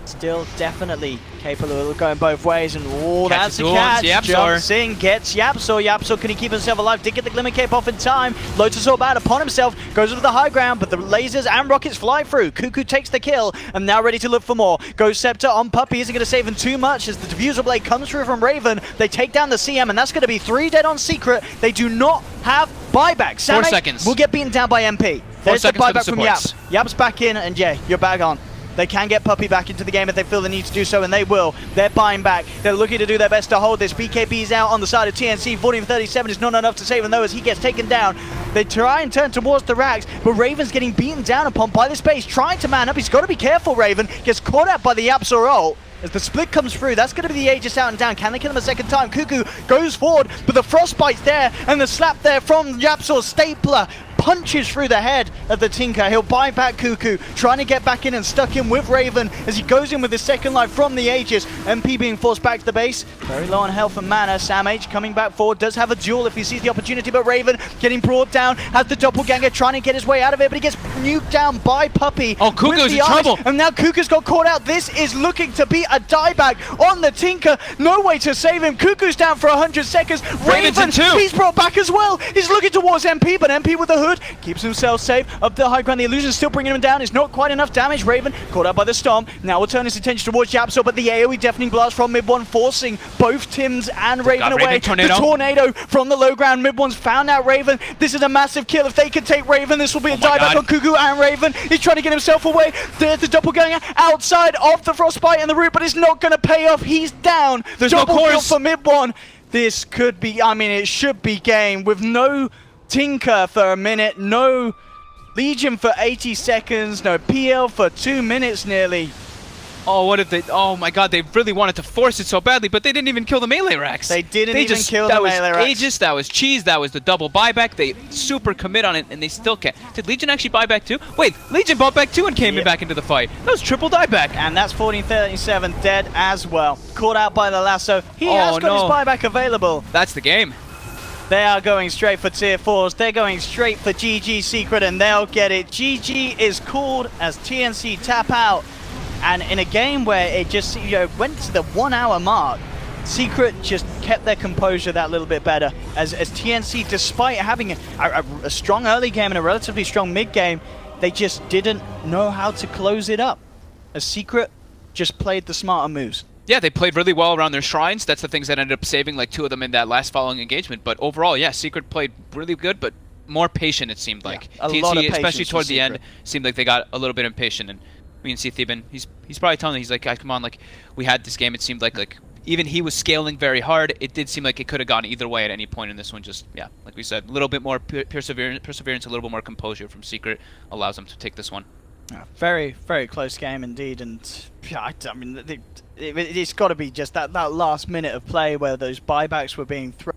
A: Still definitely capable of going both ways, and oh, that's a catch. Jumps in, gets Yapsor. Yapsor, can he keep himself alive? Did get the Glimmer Cape off in time. Lotus Orb out upon himself, goes to the high ground, but the lasers and rockets fly through. Cuckoo takes the kill, and now ready to look for more. Goes Scepter on Puppey, isn't going to save him too much as the Diffusal Blade comes through from Raven. They take down the CM, and that's going to be 3 dead on Secret. They do not have buyback.
B: 4 seconds.
A: Will get beaten down by MP.
B: 4
A: There's the
B: seconds for the
A: buyback from Yap.
B: supports.
A: Yap's back in, and yeah, you're back on. They can get Puppey back into the game if they feel the need to do so, and they will. They're buying back. They're looking to do their best to hold this. BKB's out on the side of TNC. 1437 is not enough to save him, though, as he gets taken down. They try and turn towards the racks, but Raven's getting beaten down upon by the space, trying to man up. He's got to be careful, Raven. Gets caught out by the Yapsor ult. As the split comes through, that's going to be the Aegis out and down. Can they kill him a second time? Cuckoo goes forward, but the Frostbite's there, and the slap there from Yapsor's Stapler punches through the head of the Tinker. He'll buy back Cuckoo, trying to get back in and stuck in with Raven as he goes in with his second life from the Aegis. MP being forced back to the base. Very low on health and mana. Sam H coming back forward, does have a duel if he sees the opportunity, but Raven getting brought down, has the doppelganger trying to get his way out of it, but he gets nuked down by Puppey.
B: Oh, Cuckoo's in trouble.
A: And now Cuckoo's got caught out. This is looking to be a dieback on the Tinker. No way to save him. Cuckoo's down for 100 seconds.
B: Raven's in two.
A: He's brought back as well. He's looking towards MP, but MP with the hood keeps himself safe. Up the high ground, the illusion's still bringing him down. It's not quite enough damage. Raven caught up by the storm. Now will turn his attention towards Yapsor, but the AoE deafening blast from mid one forcing both Tims and Raven away.
B: Tornado.
A: The tornado from the low ground. Mid one's found out Raven. This is a massive kill. If they can take Raven, this will be a dieback on Cuckoo and Raven. He's trying to get himself away. There's the doppelganger outside of the Frostbite and the root, but it's not going to pay off. He's down.
B: There's
A: Double
B: no
A: kill
B: cores
A: for mid one. This could be, I mean, it should be game with no Tinker for a minute, no Legion for 80 seconds, no PL for 2 minutes nearly.
B: oh, what if they? Oh my God, they really wanted to force it so badly, but they didn't even kill the melee racks.
A: They didn't even kill the
B: that
A: melee
B: was
A: racks.
B: Aegis, that was Cheese, that was the double buyback. They super commit on it, and they still can't. Did Legion actually buy back too? Wait, Legion bought back too and came in back into the fight. That was triple dieback.
A: And that's 1437 dead as well. Caught out by the lasso. He has got his buyback available.
B: That's the game.
A: They are going straight for tier 4s. They're going straight for GG Secret, and they'll get it. GG is called as TNC tap out. And in a game where it just went to the 1 hour mark, Secret just kept their composure that little bit better. As TNC, despite having a strong early game and a relatively strong mid game, they just didn't know how to close it up. As Secret just played the smarter moves.
B: Yeah, they played really well around their shrines. That's the things that ended up saving like 2 of them in that last following engagement. But overall, yeah, Secret played really good, but more patient it seemed like.
A: Yeah,
B: TNC, especially toward the end, seemed like they got a little bit impatient. And we can see Theben, he's probably telling me, he's like, come on, like, we had this game, it seemed like even he was scaling very hard. It did seem like it could have gone either way at any point in this one. Just, yeah, like we said, a little bit more perseverance, a little bit more composure from Secret allows them to take this one.
A: Very, very close game indeed, and yeah, I mean, it's got to be just that last minute of play where those buybacks were being thrown.